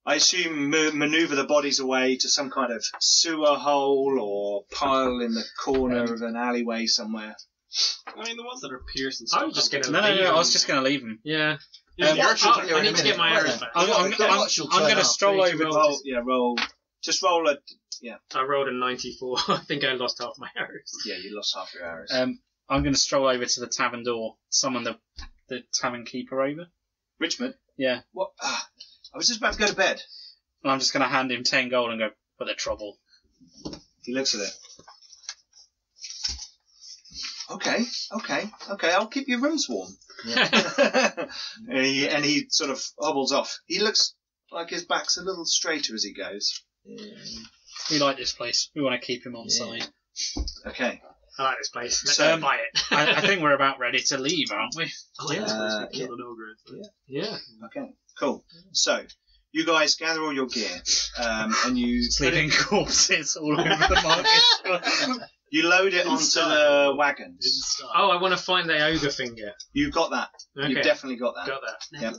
I assume, maneuver the bodies away to some kind of sewer hole or pile in the corner of an alleyway somewhere. I mean, the ones that are pierced and I stuff. was just gonna No, leave I was him. just going to leave him. Yeah. Yeah, the archers are I need to get my arrows back. I'm going to stroll over. Roll. Just roll a. I rolled a 94. I think I lost half my arrows. Yeah, you lost half your arrows. I'm going to stroll over to the tavern door, summon the tavern keeper over. Richmond? Yeah. What? I was just about to go to bed. And I'm just going to hand him 10 gold and go, for the trouble. He looks at it. Okay. I'll keep your rooms warm. Yeah. and he sort of hobbles off. He looks like his back's a little straighter as he goes. We like this place. We want to keep him on side. Okay. I like this place. Let's So- buy it. I think we're about ready to leave, aren't we? Yeah. Kill an ogre. Yeah. Okay. Cool. So, you guys gather all your gear, and you Sleeping corpses all over the market. you load it onto the wagons. Oh, I want to find the ogre finger. You've got that. Okay. You've definitely got that. Got that. Yep.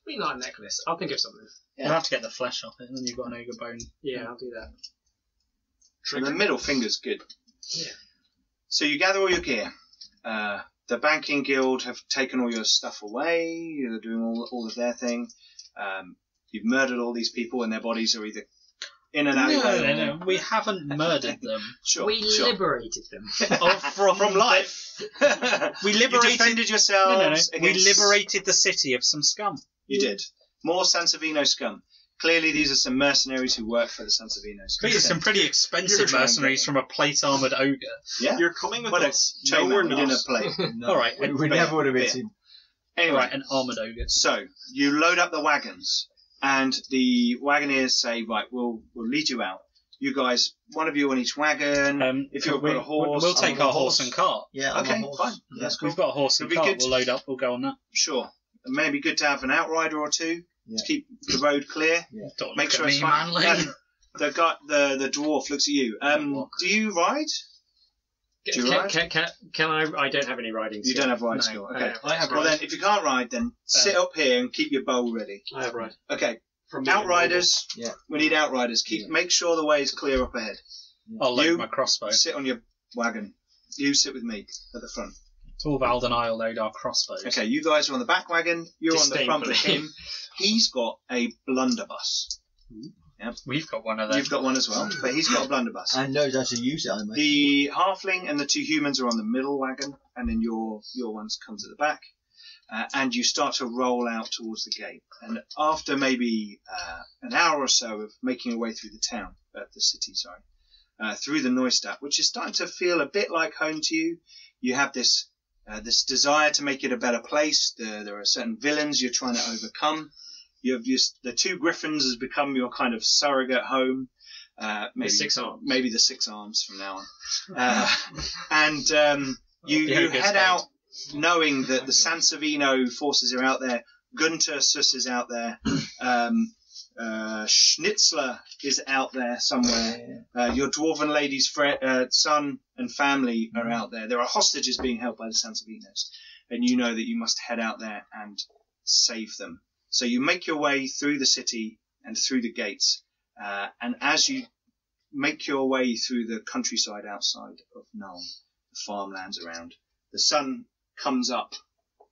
We like a necklace. I'll think of something. Yeah. You'll have to get the flesh off it, and then you've got an ogre bone. Yeah, I'll do that. And the middle finger's good. Yeah. So you gather all your gear. The banking guild have taken all your stuff away. They're doing all of their thing. You've murdered all these people, and their bodies are either in an alleyway. No. We haven't murdered them. Sure. We sure. liberated them. From life. We You liberated. defended yourselves. We against- liberated the city of some scum. You did. More Sansavino scum. Clearly, these are some mercenaries who work for the Sansavinos. These are some pretty expensive mercenaries from a plate-armoured ogre. Yeah. You're coming with Well, us. chain No, we're man, we not. didn't play. No, All right, we but- never would have but- hit him. Anyway, Right, an armoured ogre. so you load up the wagons, and the wagoners say, "Right, we'll lead you out. You guys, one of you on each wagon. If you've got a horse, we'll take I'm on our a horse horse. and cart. Yeah, I'm Okay, a horse. fine. Yeah. That's cool. We've got a horse and It'd be cart. good. We'll load up. We'll go on that. Sure. It may be good to have an outrider or two Yeah. to keep the road clear. Don't Make look sure at it's me, fine. manling. The guy, the dwarf looks at you. Do you ride? Do you ride? Can I? I don't have any riding You skill. don't have riding No, skill. I Okay. don't. I have Well right. then, if you can't ride, then sit up here and keep your bow ready. I have right. Okay. From Outriders. Yeah. We need outriders. Make sure the way is clear up ahead. I'll load You- my crossbow. Sit on your wagon. You sit with me at the front. Torvald and I'll load our crossbows. Okay, you guys are on the back wagon. You're on the front with Disdainfully. him. He's got a blunderbuss. We've got one of them. You've got one as well, but he's got a blunderbuss. And knows how to use it, I imagine. The halfling and the two humans are on the middle wagon, and then your ones comes at the back. And you start to roll out towards the gate. And after maybe an hour or so of making your way through the city, through the Neustadt, which is starting to feel a bit like home to you, you have this desire to make it a better place. There are certain villains you're trying to overcome. You have the two griffins has become your kind of surrogate home. Maybe The 6 arms. Maybe the 6 arms from now on. You head out knowing that the Sansavino forces are out there. Gunter Suss is out there. Schnitzler is out there somewhere. Your dwarven lady's son and family are out there. There are hostages being held by the Sansavinos, and you know that you must head out there and save them. So you make your way through the city and through the gates, and as you make your way through the countryside outside of Nuln, the farmlands around, the sun comes up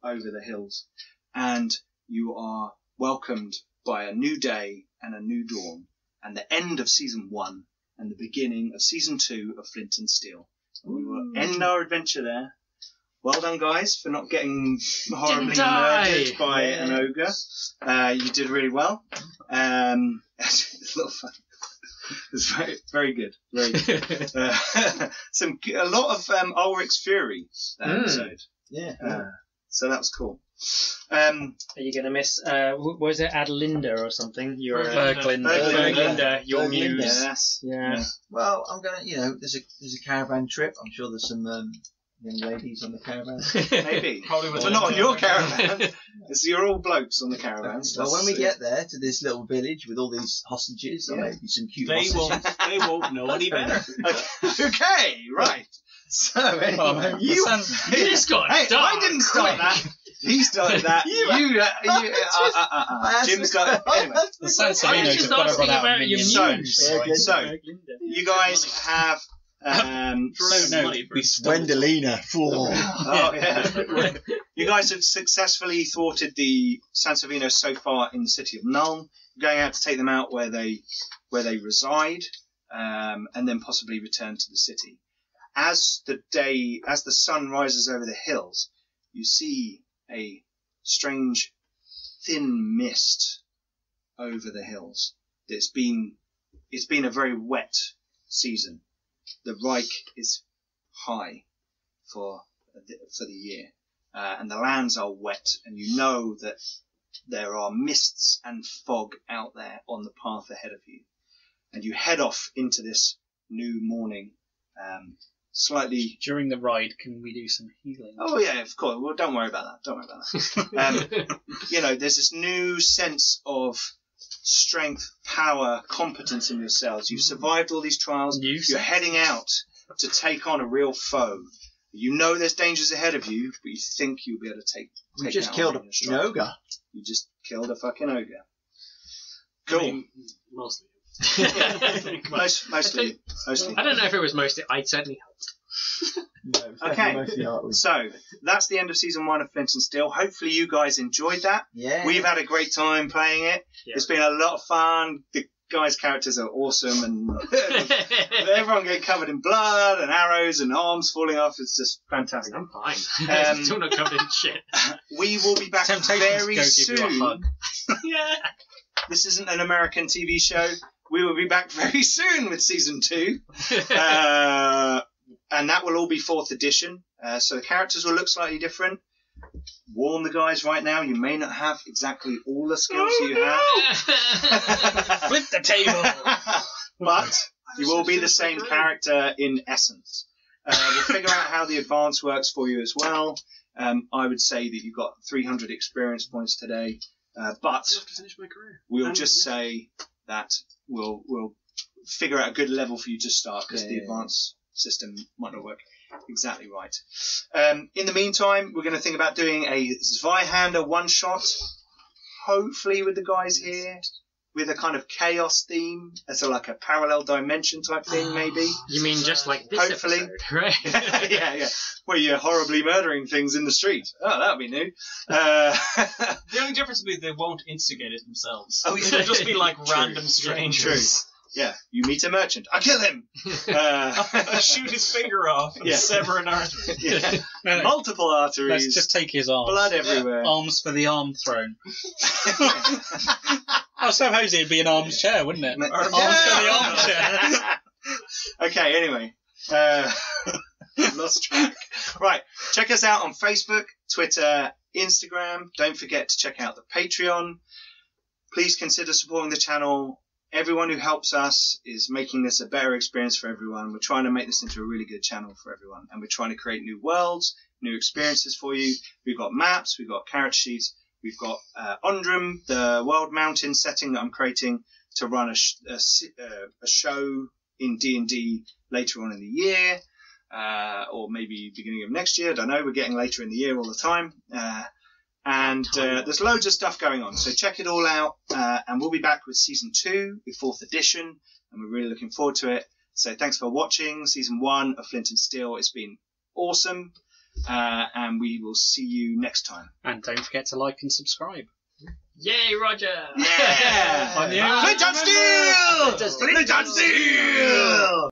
over the hills, and you are welcomed by a new day and a new dawn, and the end of season 1 and the beginning of season 2 of Flint and Steel. And we will end our adventure there. Well done, guys, for not getting horribly Didn't die. murdered by an ogre. You did really well. It's a little fun. It's very, very good. Very good. A lot of Ulrich's Fury that episode. Yeah. So that was cool. Are you going to miss, was it Adelinda or something? Your Berglinder. Berglinder, your Berglinder. muse. Yes. Yeah. Well, I'm gonna, there's a caravan trip. I'm sure there's some young ladies on the caravan. Maybe. Probably But not on your caravan. You're all blokes on the caravans. Well, when we get there to this little village with all these hostages, or maybe some cute They hostages. won't know any better. Okay, right. So anyway, You just got Hey, dark. I didn't start that. He started that. Jim started. Anyway, The I was Sansavino's just have got to asking run out about of your minions. minions. So, you guys have. Gwendolina. Oh yeah. You guys have successfully thwarted the Sansavinos so far in the city of Nuln. You're going out to take them out where they reside, and then possibly return to the city. As the sun rises over the hills, you see a strange thin mist over the hills. It's been a very wet season. The Reich is high for the year, and the lands are wet, and you know that there are mists and fog out there on the path ahead of you, and you head off into this new morning. Slightly. During the ride, can we do some healing? Oh yeah, of course. Well, don't worry about that. There's this new sense of strength, power, competence in yourselves. You've survived all these trials. You're heading out to take on a real foe. You know there's dangers ahead of you, but you think you'll be able to take You just it killed on in a an stride. ogre. You just killed a fucking ogre. Cool. I mean, mostly. Mostly. I don't know if it was mostly. I certainly helped. No, it's Okay. definitely mostly art. So that's the end of season 1 of Flint and Steel. Hopefully you guys enjoyed that. Yeah. We've had a great time playing it. Yeah. It's been a lot of fun. The guys' characters are awesome, and everyone getting covered in blood and arrows and arms falling off. It's just fantastic. I'm fine. Still not covered in shit. We will be back Temptation very to go soon. give you a hug. Yeah. This isn't an American TV show. We will be back very soon with season 2. And that will all be 4th edition. So the characters will look slightly different. Warn the guys right now, you may not have exactly all the skills you have. Flip the table! But you will be the same character in essence. We'll figure out how the advance works for you as well. I would say that you got 300 experience points today. But I have to finish my career. we'll just say that we'll figure out a good level for you to start, because the advanced system might not work exactly right. In the meantime, we're going to think about doing a Zweihander one-shot, hopefully with the guys here, with a kind of chaos theme, as like a parallel dimension type thing, maybe. You mean just like this Hopefully. episode, right? yeah. Where you're horribly murdering things in the street. Oh, that would be new. The only difference will be they won't instigate it themselves. Oh, yeah. It'll just be like True. random strangers. Yeah, you meet a merchant. I kill him! I shoot his finger off and Yeah. sever an artery. Yeah. No, Multiple arteries. let's just take his arms. blood everywhere. Arms for the arm throne. I suppose it'd be an arms chair, wouldn't it? Ma- Arms for the armchair. Okay, anyway. Lost track. Right, check us out on Facebook, Twitter, Instagram. Don't forget to check out the Patreon. Please consider supporting the channel. Everyone who helps us is making this a better experience for everyone. We're trying to make this into a really good channel for everyone. And we're trying to create new worlds, new experiences for you. We've got maps, we've got character sheets, we've got Undrum, the world mountain setting that I'm creating to run a show in D&D later on in the year. Or maybe beginning of next year. I don't know. We're getting later in the year all the time. And there's loads of stuff going on. So check it all out. And we'll be back with season 2, with 4th edition. And we're really looking forward to it. So thanks for watching season 1 of Flint and Steel. It's been awesome. And we will see you next time. And don't forget to like and subscribe. Yay, Roger! Yeah! On the Flint and Steel! Flint and Steel! Flint and Steel!